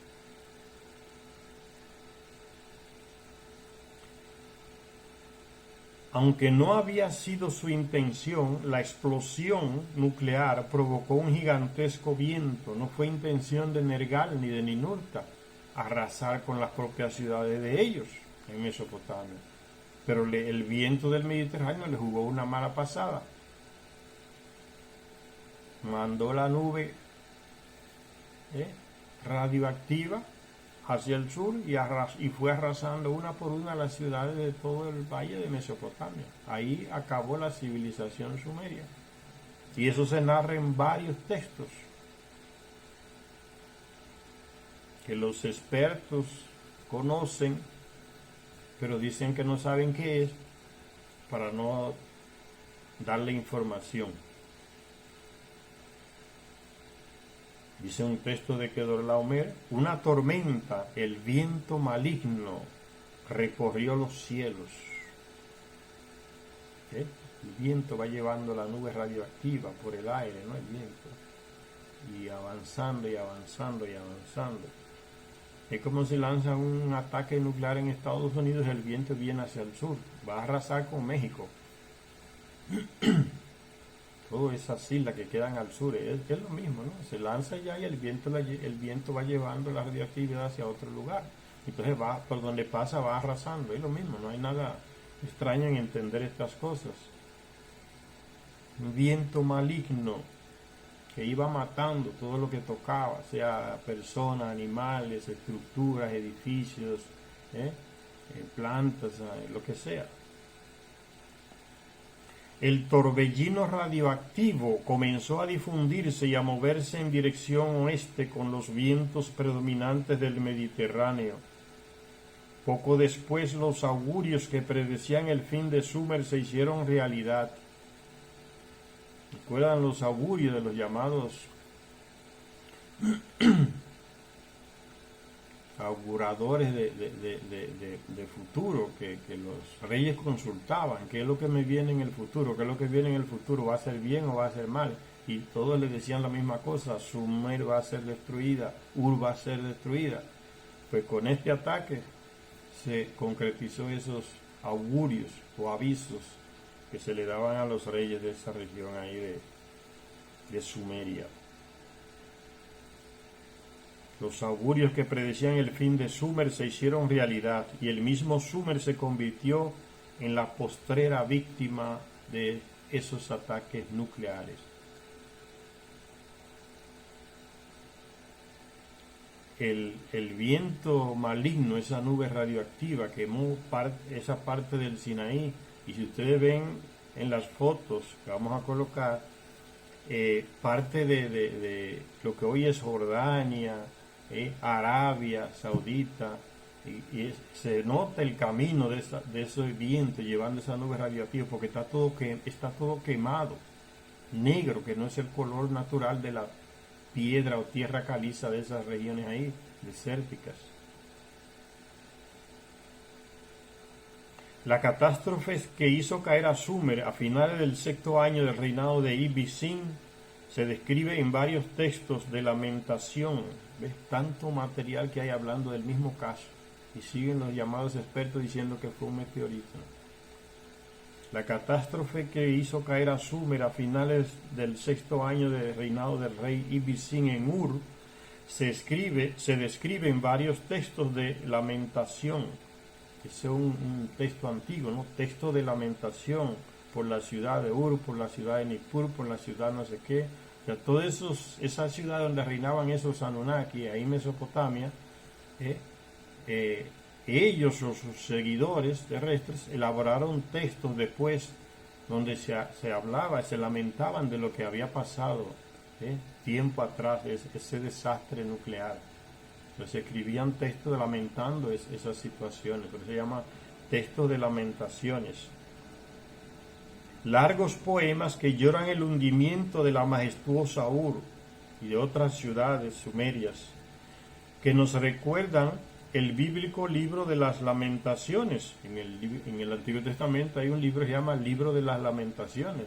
Aunque no había sido su intención, la explosión nuclear provocó un gigantesco viento. No fue intención de Nergal ni de Ninurta arrasar con las propias ciudades de ellos en Mesopotamia. Pero el viento del Mediterráneo le jugó una mala pasada. Mandó la nube radioactiva hacia el sur y fue arrasando una por una las ciudades de todo el valle de Mesopotamia. Ahí acabó la civilización sumeria. Y eso se narra en varios textos que los expertos conocen, pero dicen que no saben qué es para no darle información. Dice un texto de Kedorlaomer, una tormenta, el viento maligno, recorrió los cielos. El viento va llevando la nube radioactiva por el aire, ¿no? El viento. Y avanzando y avanzando y avanzando. Es como si lanzan un ataque nuclear en Estados Unidos, el viento viene hacia el sur. Va a arrasar con México. Todas esas islas que quedan al sur, es lo mismo, ¿no? Se lanza ya y el viento va llevando la radioactividad hacia otro lugar. Entonces por donde pasa va arrasando, es lo mismo, no hay nada extraño en entender estas cosas. Un viento maligno que iba matando todo lo que tocaba, sea personas, animales, estructuras, edificios, plantas, lo que sea. El torbellino radioactivo comenzó a difundirse y a moverse en dirección oeste con los vientos predominantes del Mediterráneo. Poco después los augurios que predecían el fin de Sumer se hicieron realidad. ¿Recuerdan los augurios de los llamados auguradores de futuro, que los reyes consultaban, qué es lo que me viene en el futuro, qué es lo que viene en el futuro, va a ser bien o va a ser mal, y todos le decían la misma cosa: Sumer va a ser destruida, Ur va a ser destruida. Pues con este ataque se concretizó esos augurios o avisos que se le daban a los reyes de esa región ahí de Sumeria. Los augurios que predecían el fin de Sumer se hicieron realidad, y el mismo Sumer se convirtió en la postrera víctima de esos ataques nucleares. El viento maligno, esa nube radioactiva, quemó esa parte del Sinaí, y si ustedes ven en las fotos que vamos a colocar, parte de lo que hoy es Jordania, Arabia Saudita, y se nota el camino de ese viento llevando esa nube radioactiva, porque está todo quemado, negro, que no es el color natural de la piedra o tierra caliza de esas regiones ahí, desérticas. La catástrofe que hizo caer a Sumer a finales del sexto año del reinado de Ibbi-Sin se describe en varios textos de lamentación. ¿Ves? Tanto material que hay hablando del mismo caso, y siguen los llamados expertos diciendo que fue un meteorito. La catástrofe que hizo caer a Sumer a finales del sexto año del reinado del rey Ibbi-Sin en Ur se describe en varios textos de lamentación. Ese es un texto antiguo, ¿no? Texto de lamentación por la ciudad de Ur, por la ciudad de Nippur, por la ciudad no sé qué. O sea, todas esas ciudades donde reinaban esos Anunnaki, ahí en Mesopotamia, ellos o sus seguidores terrestres elaboraron textos después donde se hablaba, se lamentaban de lo que había pasado tiempo atrás, ese desastre nuclear. Entonces escribían textos lamentando esas situaciones, por eso se llama texto de lamentaciones. Largos poemas que lloran el hundimiento de la majestuosa Ur y de otras ciudades sumerias, que nos recuerdan el bíblico libro de las lamentaciones. En el Antiguo Testamento hay un libro que se llama Libro de las Lamentaciones,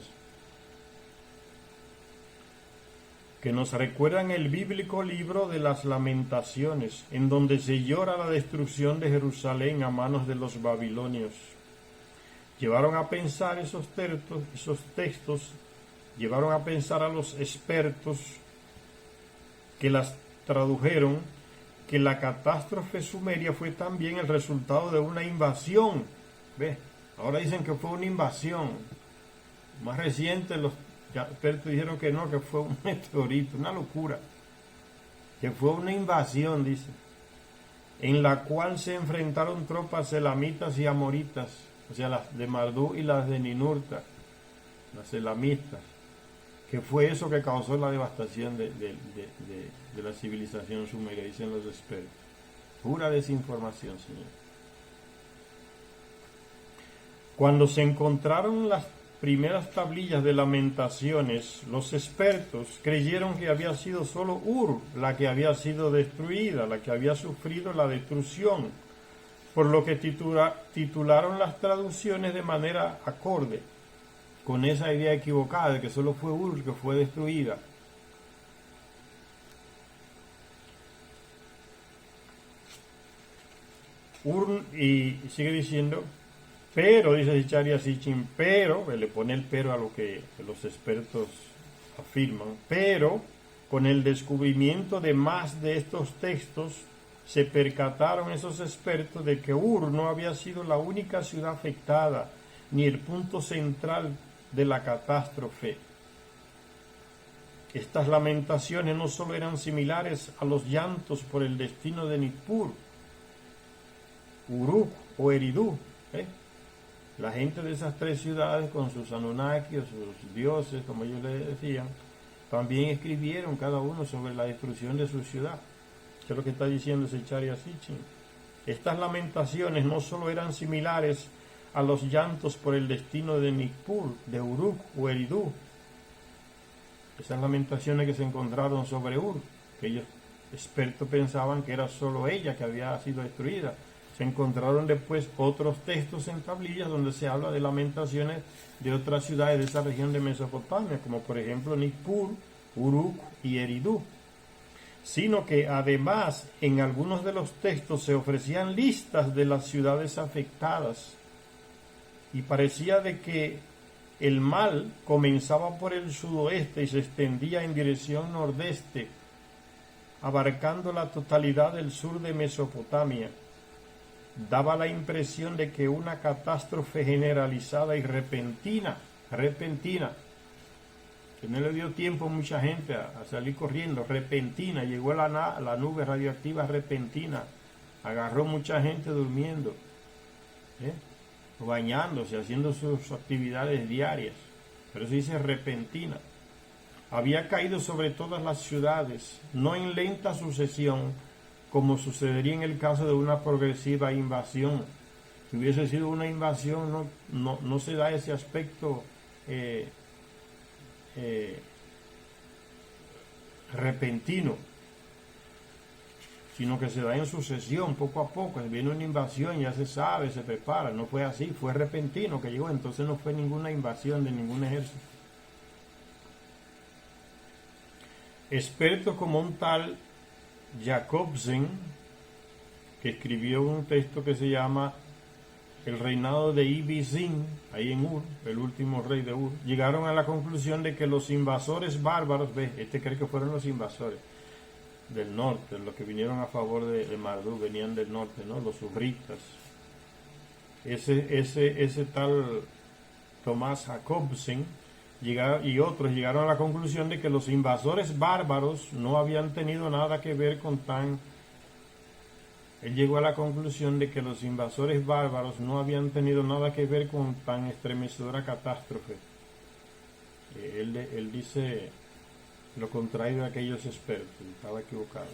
que nos recuerdan el bíblico libro de las lamentaciones, en donde se llora la destrucción de Jerusalén a manos de los babilonios. Llevaron a pensar esos textos, llevaron a pensar a los expertos que las tradujeron, que la catástrofe sumeria fue también el resultado de una invasión. ¿Ves? Ahora dicen que fue una invasión. Más reciente los expertos dijeron que no, que fue un meteorito, una locura. Que fue una invasión, dice, en la cual se enfrentaron tropas elamitas y amoritas, o sea, las de Marduk y las de Ninurta, las elamitas, que fue eso que causó la devastación de la civilización sumeria, dicen los expertos. Pura desinformación, señor. Cuando se encontraron las primeras tablillas de lamentaciones, los expertos creyeron que había sido solo Ur la que había sido destruida, la que había sufrido la destrucción, por lo que titularon las traducciones de manera acorde con esa idea equivocada de que solo fue Ur que fue destruida. Ur, y sigue diciendo, pero, dice Zecharia Sitchin, pero, le pone el pero a lo que los expertos afirman, pero con el descubrimiento de más de estos textos, se percataron esos expertos de que Ur no había sido la única ciudad afectada, ni el punto central de la catástrofe. Estas lamentaciones no solo eran similares a los llantos por el destino de Nippur, Uruk o Eridu, la gente de esas tres ciudades con sus Anunnaki o sus dioses, como ellos le decían, también escribieron cada uno sobre la destrucción de su ciudad. Eso es lo que está diciendo Zecharia Sitchin. Estas lamentaciones no solo eran similares a los llantos por el destino de Nippur, de Uruk o Eridu, esas lamentaciones que se encontraron sobre Ur, que ellos expertos pensaban que era solo ella que había sido destruida. Se encontraron después otros textos en tablillas donde se habla de lamentaciones de otras ciudades de esa región de Mesopotamia, como por ejemplo Nippur, Uruk y Eridu. Sino que además en algunos de los textos se ofrecían listas de las ciudades afectadas y parecía de que el mal comenzaba por el sudoeste y se extendía en dirección nordeste, abarcando la totalidad del sur de Mesopotamia. Daba la impresión de que una catástrofe generalizada y repentina, que no le dio tiempo a mucha gente a salir corriendo, repentina, llegó la nube radioactiva repentina, agarró mucha gente durmiendo, bañándose, haciendo sus actividades diarias, pero se dice repentina. Había caído sobre todas las ciudades, no en lenta sucesión, como sucedería en el caso de una progresiva invasión. Si hubiese sido una invasión, no se da ese aspecto repentino, sino que se da en sucesión, poco a poco. Viene una invasión, ya se sabe, se prepara. No fue así, fue repentino que llegó, entonces no fue ninguna invasión de ningún ejército. Expertos como un tal Jacobsen, que escribió un texto que se llama El reinado de Ibizin, ahí en Ur, el último rey de Ur, llegaron a la conclusión de que los invasores bárbaros, cree que fueron los invasores del norte, los que vinieron a favor de Marduk, venían del norte, ¿no? Los urritas. Ese tal Tomás Jacobsen y otros llegaron a la conclusión de que los invasores bárbaros no habían tenido nada que ver con Él llegó a la conclusión de que los invasores bárbaros no habían tenido nada que ver con tan estremecedora catástrofe. Él dice lo contrario de aquellos expertos, estaba equivocado.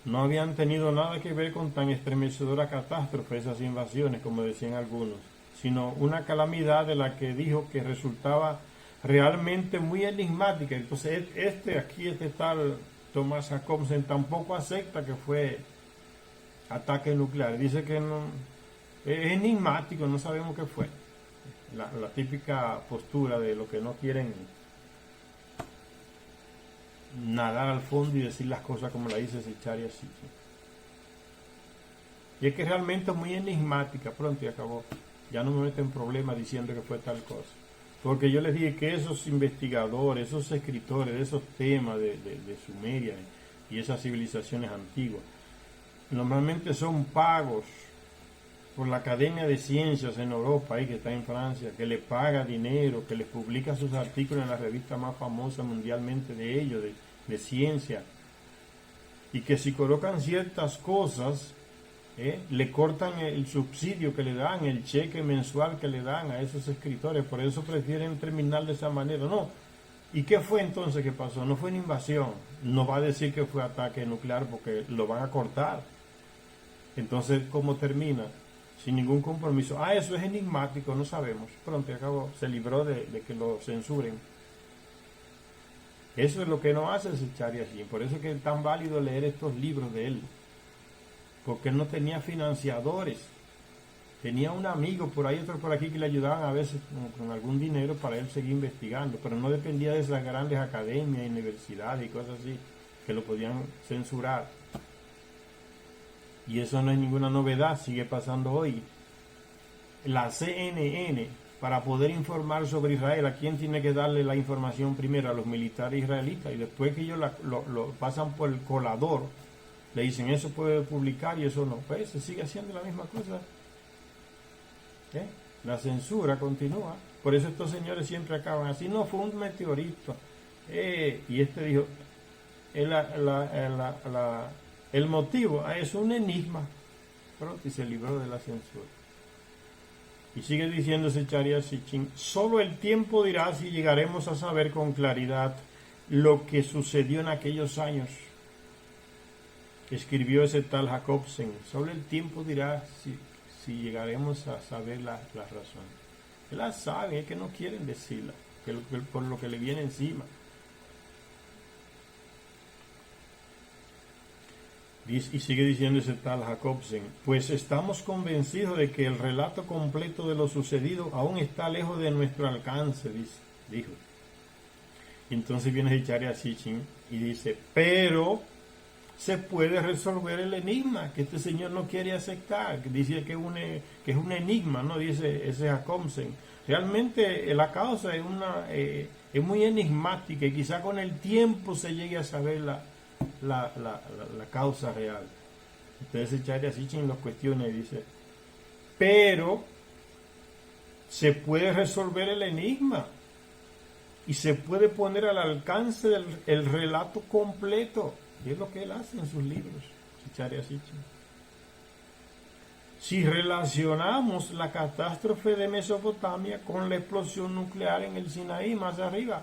No habían tenido nada que ver con tan estremecedora catástrofe esas invasiones, como decían algunos, sino una calamidad de la que dijo que resultaba realmente muy enigmática. Entonces este tal Tomás Jacobsen tampoco acepta que fue ataque nuclear, dice que no, es enigmático, no sabemos qué fue. La típica postura de los que no quieren nadar al fondo y decir las cosas como la dice Sichari así. ¿Sí? Y es que realmente es muy enigmática, pronto y acabó. Ya no me meto en problemas diciendo que fue tal cosa. Porque yo les dije que esos investigadores, esos escritores de esos temas de Sumeria y esas civilizaciones antiguas, normalmente son pagos por la Academia de Ciencias en Europa, ahí que está en Francia, que le paga dinero, que les publica sus artículos en la revista más famosa mundialmente de ellos, de ciencia, y que si colocan ciertas cosas, le cortan el subsidio que le dan, el cheque mensual que le dan a esos escritores, por eso prefieren terminar de esa manera. No. ¿Y qué fue entonces que pasó? No fue una invasión, no va a decir que fue ataque nuclear porque lo van a cortar. Entonces, ¿cómo termina? Sin ningún compromiso. Eso es enigmático, no sabemos. Pronto acabó, se libró de que lo censuren. Eso es lo que no hace Sichari así. Por eso es que es tan válido leer estos libros de él. Porque él no tenía financiadores. Tenía un amigo por ahí, otro por aquí que le ayudaban a veces con algún dinero para él seguir investigando. Pero no dependía de esas grandes academias, universidades y cosas así que lo podían censurar. Y eso no es ninguna novedad, sigue pasando hoy. La CNN, para poder informar sobre Israel, ¿a quién tiene que darle la información primero? A los militares israelitas. Y después que ellos lo pasan por el colador, le dicen eso puede publicar y eso no. Pues se sigue haciendo la misma cosa. La censura continúa. Por eso estos señores siempre acaban así. No, fue un meteorito. Y dijo, el motivo es un enigma. Pronto y se libró de la censura. Y sigue diciendo Sichari Sitchin, solo el tiempo dirá si llegaremos a saber con claridad lo que sucedió en aquellos años. Escribió ese tal Jacobsen. Solo el tiempo dirá si llegaremos a saber las razones. Él las sabe, es que no quieren decirla, por lo que le viene encima. Y sigue diciendo ese tal Jacobsen, pues estamos convencidos de que el relato completo de lo sucedido aún está lejos de nuestro alcance, dijo. Y entonces viene Zecharia Sitchin y dice, pero se puede resolver el enigma que este señor no quiere aceptar, que dice que es un enigma, ¿no? Dice ese Jacobsen. Realmente la causa es muy enigmática y quizá con el tiempo se llegue a saber la causa real. Entonces Zecharia Sitchin lo cuestiona y dice, pero se puede resolver el enigma y se puede poner al alcance del relato completo. Y es lo que él hace en sus libros, Zecharia Sitchin. Si relacionamos la catástrofe de Mesopotamia con la explosión nuclear en el Sinaí más arriba,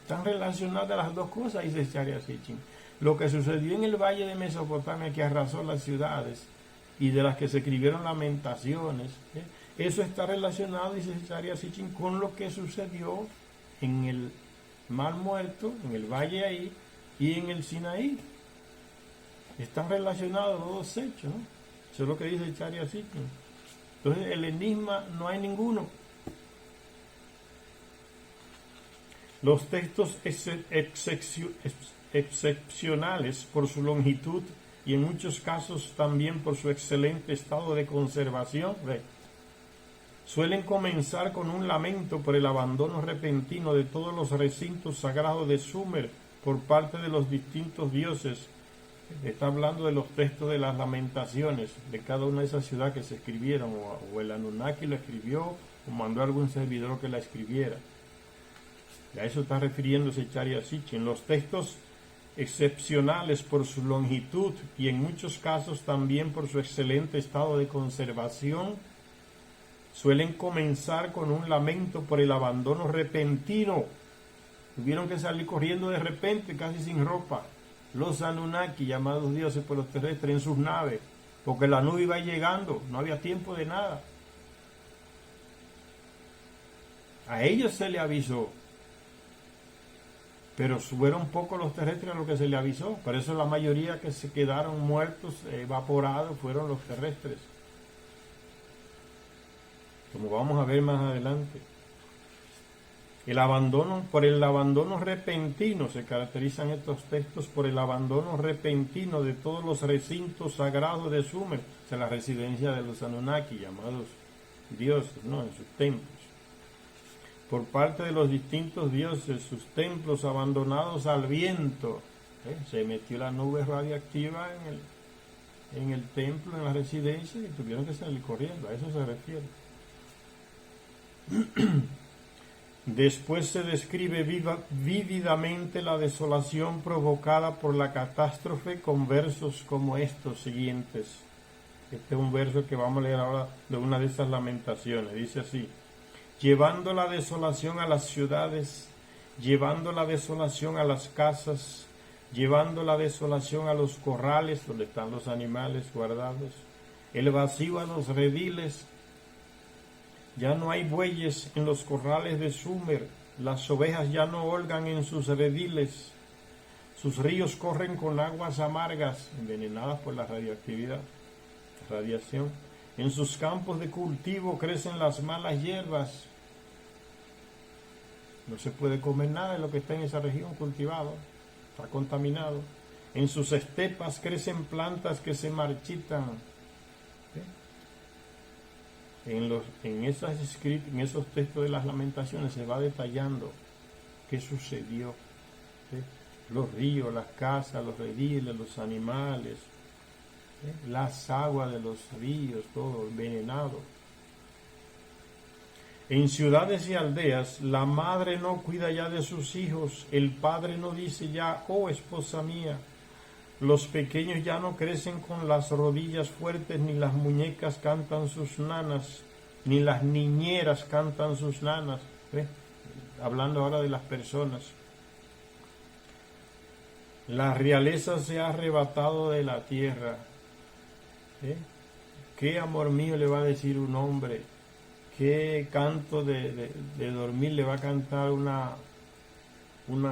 están relacionadas las dos cosas, dice Zecharia Sitchin. Lo que sucedió en el valle de Mesopotamia, que arrasó las ciudades y de las que se escribieron lamentaciones, eso está relacionado, dice Zecharia Sitchin, con lo que sucedió en el Mar Muerto, en el valle ahí y en el Sinaí. Están relacionados los dos hechos, ¿no? Eso es lo que dice Zecharia Sitchin. Entonces el enigma no hay ninguno. Los textos excepcionales por su longitud y en muchos casos también por su excelente estado de conservación, suelen comenzar con un lamento por el abandono repentino de todos los recintos sagrados de Sumer por parte de los distintos dioses. Está hablando de los textos de las lamentaciones de cada una de esas ciudades que se escribieron, o el Anunnaki lo escribió, o mandó a algún servidor que la escribiera. A eso está refiriéndose Zecharia Sitchin. Los textos excepcionales por su longitud y en muchos casos también por su excelente estado de conservación, suelen comenzar con un lamento por el abandono repentino. Tuvieron que salir corriendo de repente, casi sin ropa, los Anunnaki, llamados dioses por los terrestres, en sus naves, porque la nube iba llegando, no había tiempo de nada. A ellos se le avisó, pero fueron pocos los terrestres a los que se le avisó. Por eso la mayoría que se quedaron muertos, evaporados, fueron los terrestres, como vamos a ver más adelante. Por el abandono repentino, se caracterizan estos textos por el abandono repentino de todos los recintos sagrados de Sumer, o sea, la residencia de los Anunnaki, llamados dioses, ¿no?, en sus templos. Por parte de los distintos dioses, sus templos abandonados al viento. Se metió la nube radiactiva en el templo, en la residencia, y tuvieron que salir corriendo. A eso se refiere. Después se describe vívidamente la desolación provocada por la catástrofe con versos como estos siguientes. Este es un verso que vamos a leer ahora de una de esas lamentaciones. Dice así: llevando la desolación a las ciudades, llevando la desolación a las casas, llevando la desolación a los corrales donde están los animales guardados, el vacío a los rediles. Ya no hay bueyes en los corrales de Sumer, las ovejas ya no holgan en sus rediles, sus ríos corren con aguas amargas, envenenadas por la radiación. En sus campos de cultivo crecen las malas hierbas. No se puede comer nada de lo que está en esa región cultivado, está contaminado. En sus estepas crecen plantas que se marchitan. En esos textos de las lamentaciones se va detallando qué sucedió. Los ríos, las casas, los rediles, los animales, las aguas de los ríos, todo envenenado. En ciudades y aldeas, la madre no cuida ya de sus hijos, el padre no dice ya, oh esposa mía. Los pequeños ya no crecen con las rodillas fuertes, ni las muñecas cantan sus nanas, ni las niñeras cantan sus nanas. Hablando ahora de las personas. La realeza se ha arrebatado de la tierra. ¿Qué amor mío le va a decir un hombre? ¿Qué canto de dormir le va a cantar una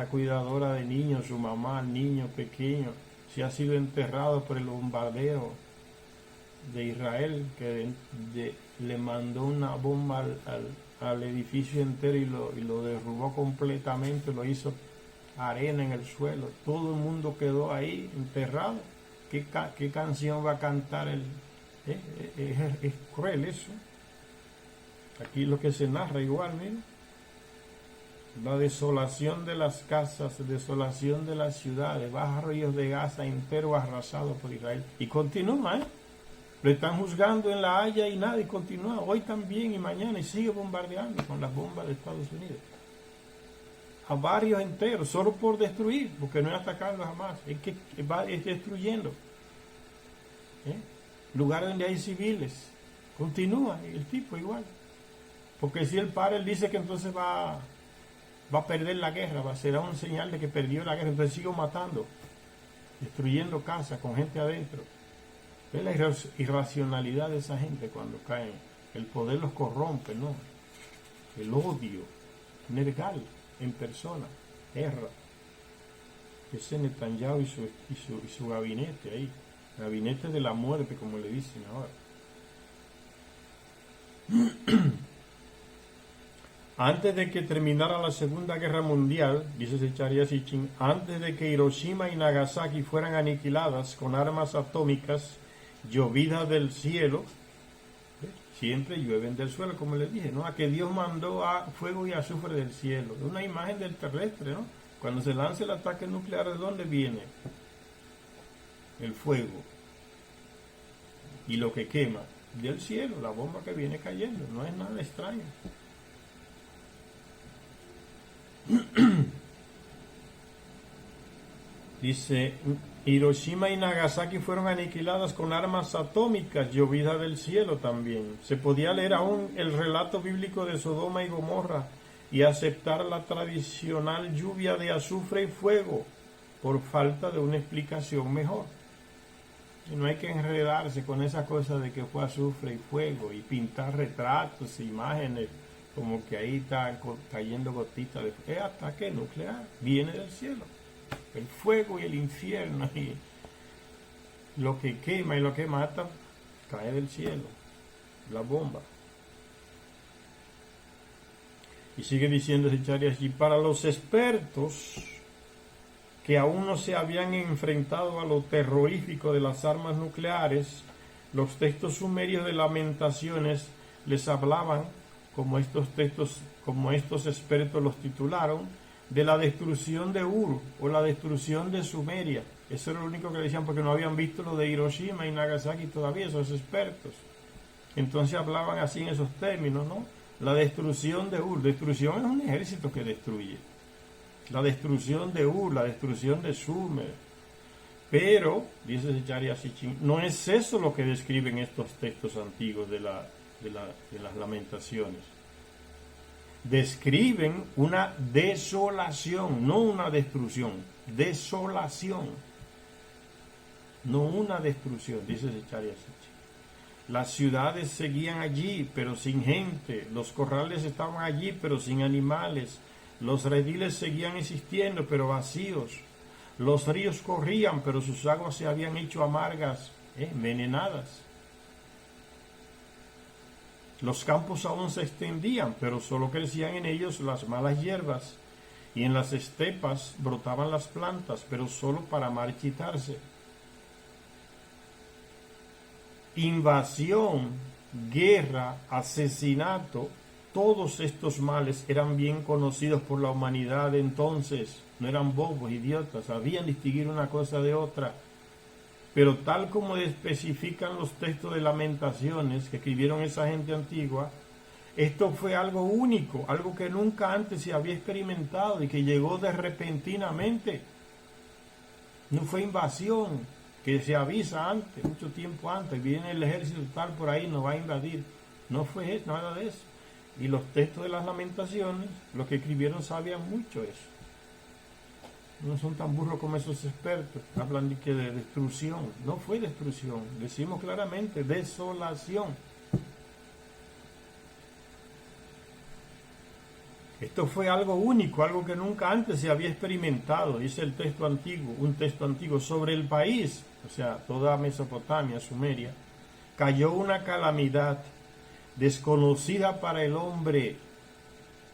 cuidadora de niños, su mamá, al niño pequeño? si ha sido enterrado por el bombardeo de Israel, que le mandó una bomba al edificio entero y lo derrubó completamente, lo hizo arena en el suelo, todo el mundo quedó ahí enterrado. ¿Qué canción va a cantar es cruel eso? Aquí lo que se narra igual, miren, la desolación de las casas, desolación de las ciudades, barrios de Gaza entero arrasado por Israel. Y continúa, lo están juzgando en La Haya y nada, y continúa hoy también y mañana, y sigue bombardeando con las bombas de Estados Unidos a barrios enteros, solo por destruir, porque no es atacando jamás, es destruyendo lugares donde hay civiles. Continúa el tipo igual, porque si él para, él dice que entonces va a perder la guerra, será una señal de que perdió la guerra, entonces sigo matando, destruyendo casas con gente adentro. Es la irracionalidad de esa gente cuando caen, el poder los corrompe, ¿no? El odio, nergal en persona, erra. Ese Netanyahu y su gabinete ahí, gabinete de la muerte, como le dicen ahora. Antes de que terminara la Segunda Guerra Mundial, dice Zecharia Sitchin, antes de que Hiroshima y Nagasaki fueran aniquiladas con armas atómicas llovidas del cielo, siempre llueven del suelo, como les dije, ¿no? A que Dios mandó a fuego y azufre del cielo. Es una imagen del terrestre, ¿no? Cuando se lanza el ataque nuclear, ¿de dónde viene? El fuego. Y lo que quema, del cielo, la bomba que viene cayendo. No es nada extraño. Dice, Hiroshima y Nagasaki fueron aniquiladas con armas atómicas, llovida del cielo también. Se podía leer aún el relato bíblico de Sodoma y Gomorra y aceptar la tradicional lluvia de azufre y fuego por falta de una explicación mejor. Y no hay que enredarse con esa cosa de que fue azufre y fuego y pintar retratos, imágenes, como que ahí está cayendo gotitas de fuego. Es ataque nuclear, viene del cielo. El fuego y el infierno y lo que quema y lo que mata cae del cielo, la bomba. Y sigue diciendo Zecharia allí, para los expertos que aún no se habían enfrentado a lo terrorífico de las armas nucleares, los textos sumerios de Lamentaciones les hablaban, como estos expertos los titularon, de la destrucción de Ur o la destrucción de Sumeria. Eso era lo único que decían, porque no habían visto lo de Hiroshima y Nagasaki todavía, esos expertos. Entonces hablaban así en esos términos, ¿no? La destrucción de Ur. Destrucción es un ejército que destruye. La destrucción de Ur, la destrucción de Sumer. Pero, dice Zecharia Sitchin, no es eso lo que describen estos textos antiguos de las Lamentaciones. Describen una desolación, no una destrucción, desolación, no una destrucción, dice Zecharia Sitchin. Las ciudades seguían allí, pero sin gente, los corrales estaban allí, pero sin animales, los rediles seguían existiendo, pero vacíos, los ríos corrían, pero sus aguas se habían hecho amargas, envenenadas. Los campos aún se extendían, pero solo crecían en ellos las malas hierbas, y en las estepas brotaban las plantas, pero solo para marchitarse. Invasión, guerra, asesinato, todos estos males eran bien conocidos por la humanidad de entonces. No eran bobos, idiotas, sabían distinguir una cosa de otra. Pero tal como especifican los textos de Lamentaciones que escribieron esa gente antigua, esto fue algo único, algo que nunca antes se había experimentado y que llegó de repentinamente. No fue invasión, que se avisa antes, mucho tiempo antes, viene el ejército tal por ahí, nos va a invadir. No fue nada de eso. Y los textos de las Lamentaciones, los que escribieron sabían mucho eso. No son tan burros como esos expertos. Hablan de que de destrucción. No fue destrucción. Decimos claramente desolación. ¿Ok? Esto fue algo único, algo que nunca antes se había experimentado, dice el texto antiguo, un texto antiguo, sobre el país, o sea, toda Mesopotamia, Sumeria, cayó una calamidad desconocida para el hombre.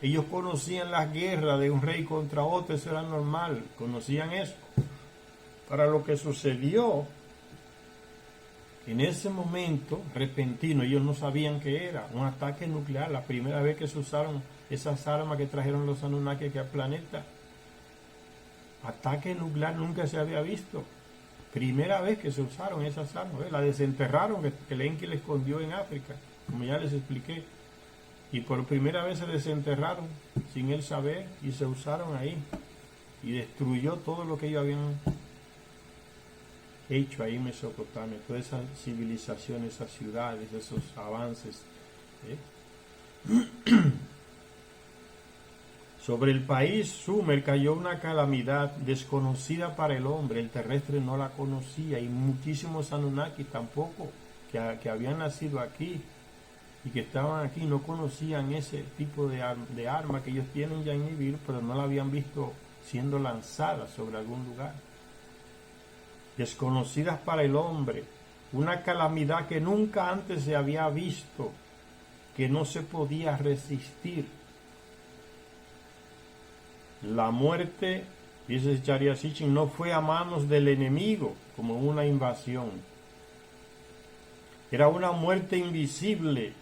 Ellos conocían las guerras de un rey contra otro, eso era normal, conocían eso. Para lo que sucedió en ese momento repentino, ellos no sabían qué era, un ataque nuclear, la primera vez que se usaron esas armas que trajeron los Anunnaki aquí al planeta. Ataque nuclear nunca se había visto. Primera vez que se usaron esas armas, la desenterraron, que el Enki le escondió en África, como ya les expliqué. Y por primera vez se desenterraron sin él saber y se usaron ahí. Y destruyó todo lo que ellos habían hecho ahí en Mesopotamia, toda esa civilización, esas ciudades, esos avances. Sobre el país Sumer cayó una calamidad desconocida para el hombre, el terrestre no la conocía, y muchísimos Anunnaki tampoco, que habían nacido aquí y que estaban aquí, no conocían ese tipo de arma que ellos tienen ya en Nibiru, pero no la habían visto siendo lanzada sobre algún lugar. Desconocidas para el hombre, una calamidad que nunca antes se había visto, que no se podía resistir. La muerte, dice Charya Sitchin, no fue a manos del enemigo como una invasión. Era una muerte invisible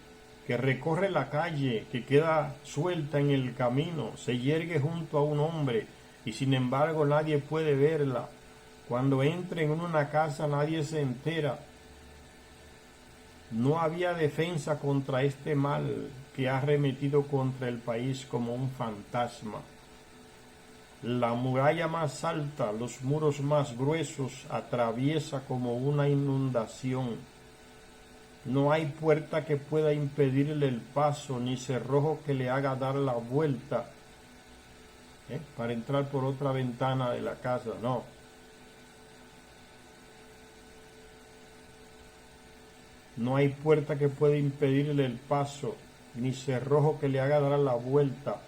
que recorre la calle, que queda suelta en el camino, se yergue junto a un hombre y sin embargo nadie puede verla. Cuando entra en una casa nadie se entera. No había defensa contra este mal que ha arremetido contra el país como un fantasma. La muralla más alta, los muros más gruesos, atraviesa como una inundación. No hay puerta que pueda impedirle el paso, ni cerrojo que le haga dar la vuelta para entrar por otra ventana de la casa, no. No hay puerta que pueda impedirle el paso, ni cerrojo que le haga dar la vuelta.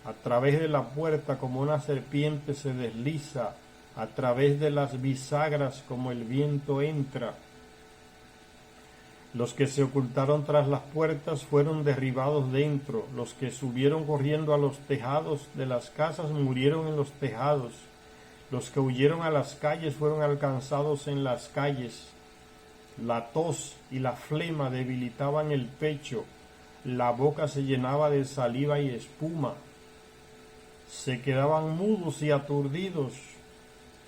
A través de la puerta como una serpiente se desliza, a través de las bisagras como el viento entra. Los que se ocultaron tras las puertas fueron derribados dentro, los que subieron corriendo a los tejados de las casas murieron en los tejados, los que huyeron a las calles fueron alcanzados en las calles. La tos y la flema debilitaban el pecho, la boca se llenaba de saliva y espuma. Se quedaban mudos y aturdidos,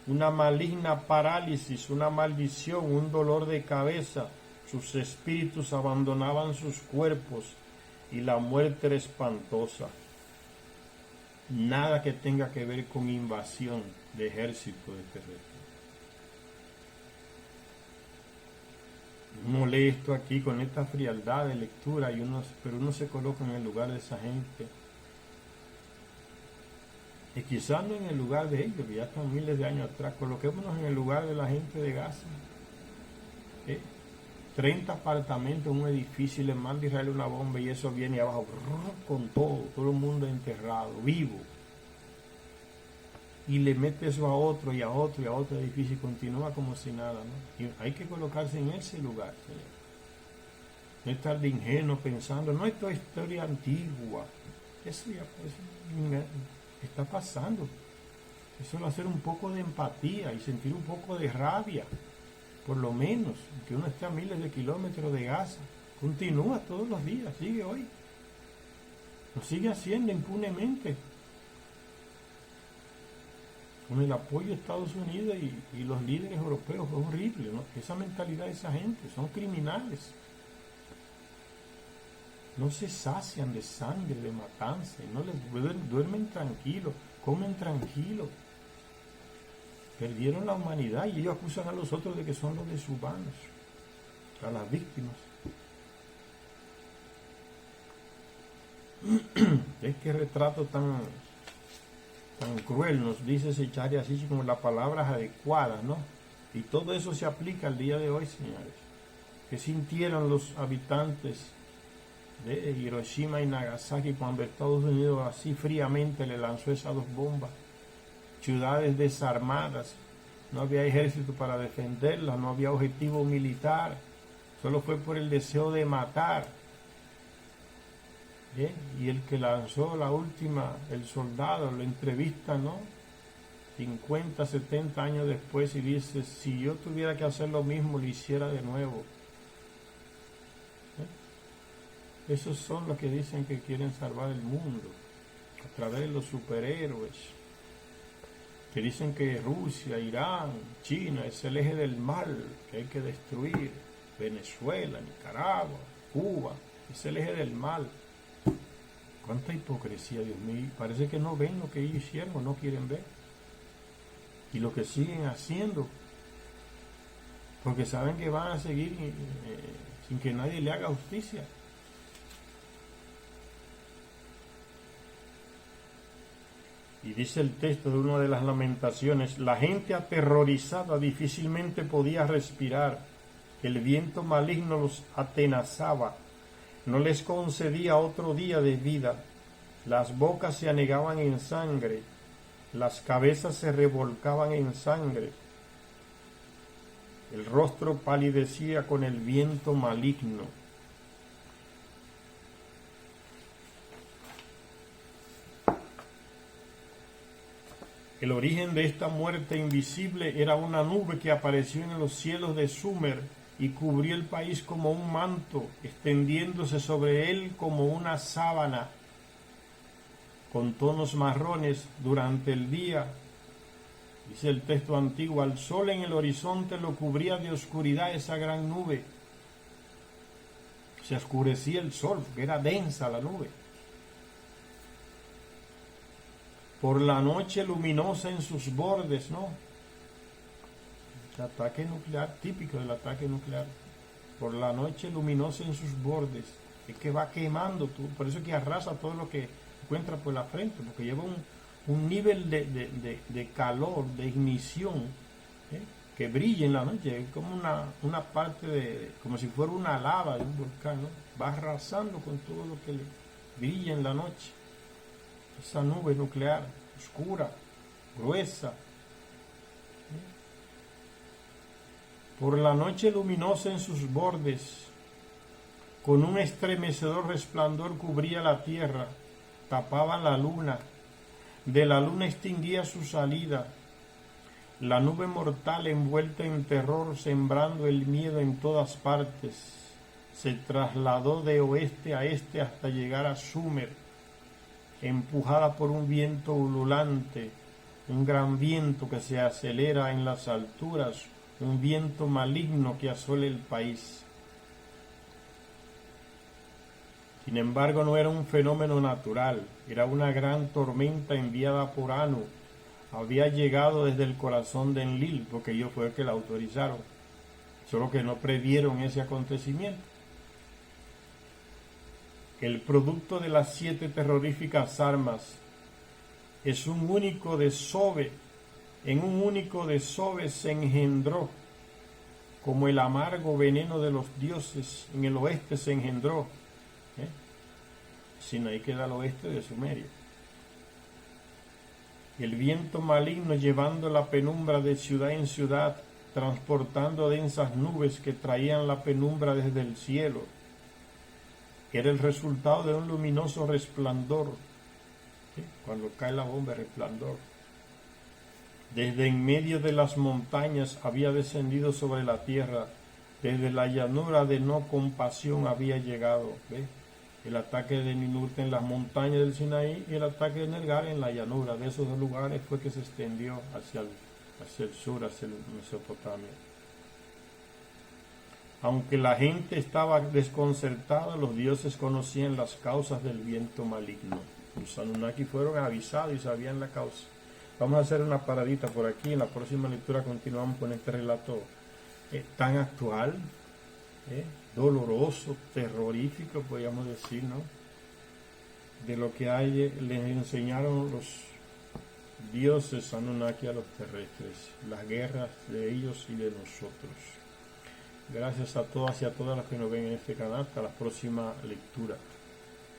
una maligna parálisis, una maldición, un dolor de cabeza, sus espíritus abandonaban sus cuerpos y la muerte era espantosa. Nada que tenga que ver con invasión de ejército de terrestres. Uno lee esto aquí con esta frialdad de lectura, pero uno se coloca en el lugar de esa gente. Y quizás no en el lugar de ellos, que ya están miles de años atrás. Coloquémonos en el lugar de la gente de Gaza. 30 apartamentos en un edificio y le manda a Israel una bomba y eso viene abajo con todo el mundo enterrado, vivo. Y le mete eso a otro y a otro y a otro edificio y continúa como si nada, ¿no? Y hay que colocarse en ese lugar, señor. No estar de ingenuo pensando, no, esto es historia antigua. Eso ya está pasando. Eso va a ser un poco de empatía y sentir un poco de rabia, por lo menos, que uno esté a miles de kilómetros de Gaza. Continúa todos los días, sigue hoy. Lo sigue haciendo impunemente. Con el apoyo de Estados Unidos y los líderes europeos. Es horrible, ¿no? Esa mentalidad de esa gente, son criminales. No se sacian de sangre, de matanza, no les duermen tranquilos, comen tranquilos. Perdieron la humanidad y ellos acusan a los otros de que son los deshumanos, a las víctimas. Es que retrato tan cruel nos dice ese Charya así como las palabras adecuadas, ¿no? Y todo eso se aplica al día de hoy, señores. ¿Qué sintieron los habitantes de Hiroshima y Nagasaki, cuando Estados Unidos así fríamente le lanzó esas dos bombas. Ciudades desarmadas, no había ejército para defenderlas, no había objetivo militar, solo fue por el deseo de matar. ¿Bien? Y el que lanzó la última, el soldado, lo entrevista, ¿no? 50, 70 años después y dice, si yo tuviera que hacer lo mismo, lo hiciera de nuevo. Esos son los que dicen que quieren salvar el mundo a través de los superhéroes, que dicen que Rusia, Irán, China es el eje del mal que hay que destruir. Venezuela, Nicaragua, Cuba, es el eje del mal. Cuánta hipocresía, Dios mío. Parece que no ven lo que ellos hicieron o no quieren ver. Y lo que siguen haciendo, porque saben que van a seguir sin que nadie le haga justicia. Y dice el texto de una de las lamentaciones, la gente aterrorizada difícilmente podía respirar, el viento maligno los atenazaba, no les concedía otro día de vida, las bocas se anegaban en sangre, las cabezas se revolcaban en sangre, el rostro palidecía con el viento maligno. El origen de esta muerte invisible era una nube que apareció en los cielos de Sumer y cubrió el país como un manto, extendiéndose sobre él como una sábana, con tonos marrones durante el día. Dice el texto antiguo, al sol en el horizonte lo cubría de oscuridad esa gran nube. Se oscurecía el sol, porque era densa la nube. Por la noche luminosa en sus bordes, ¿no? El ataque nuclear, típico del ataque nuclear. Por la noche luminosa en sus bordes. Es que va quemando, por eso es que arrasa todo lo que encuentra por la frente, porque lleva un nivel de calor, de ignición, que brilla en la noche. Es como una parte como si fuera una lava de un volcán, ¿no? Va arrasando con todo lo que le brilla en la noche. Esa nube nuclear, oscura, gruesa. Por la noche luminosa en sus bordes, con un estremecedor resplandor cubría la tierra, tapaba la luna, de la luna extinguía su salida. La nube mortal envuelta en terror, sembrando el miedo en todas partes, se trasladó de oeste a este hasta llegar a Sumer, empujada por un viento ululante, un gran viento que se acelera en las alturas, un viento maligno que asola el país. Sin embargo, no era un fenómeno natural, era una gran tormenta enviada por Anu. Había llegado desde el corazón de Enlil, porque ellos fue el que la autorizaron, solo que no previeron ese acontecimiento. El producto de las 7 terroríficas armas es un único desove. En un único desove se engendró, como el amargo veneno de los dioses en el oeste se engendró. Sinaí queda al oeste de Sumeria. El viento maligno llevando la penumbra de ciudad en ciudad, transportando densas nubes que traían la penumbra desde el cielo. Era el resultado de un luminoso resplandor. Cuando cae la bomba, resplandor. Desde en medio de las montañas había descendido sobre la tierra, desde la llanura de no compasión había llegado. ¿Ves? El ataque de Ninurta en las montañas del Sinaí y el ataque de Nergal en la llanura. De esos dos lugares fue que se extendió hacia el sur, hacia Mesopotamia. Aunque la gente estaba desconcertada, los dioses conocían las causas del viento maligno. Los Anunnaki fueron avisados y sabían la causa. Vamos a hacer una paradita por aquí. En la próxima lectura continuamos con este relato tan actual, doloroso, terrorífico, podríamos decir, ¿no? De lo que les enseñaron los dioses Anunnaki a los terrestres, las guerras de ellos y de nosotros. Gracias a todas y a todas las que nos ven en este canal. Hasta la próxima lectura.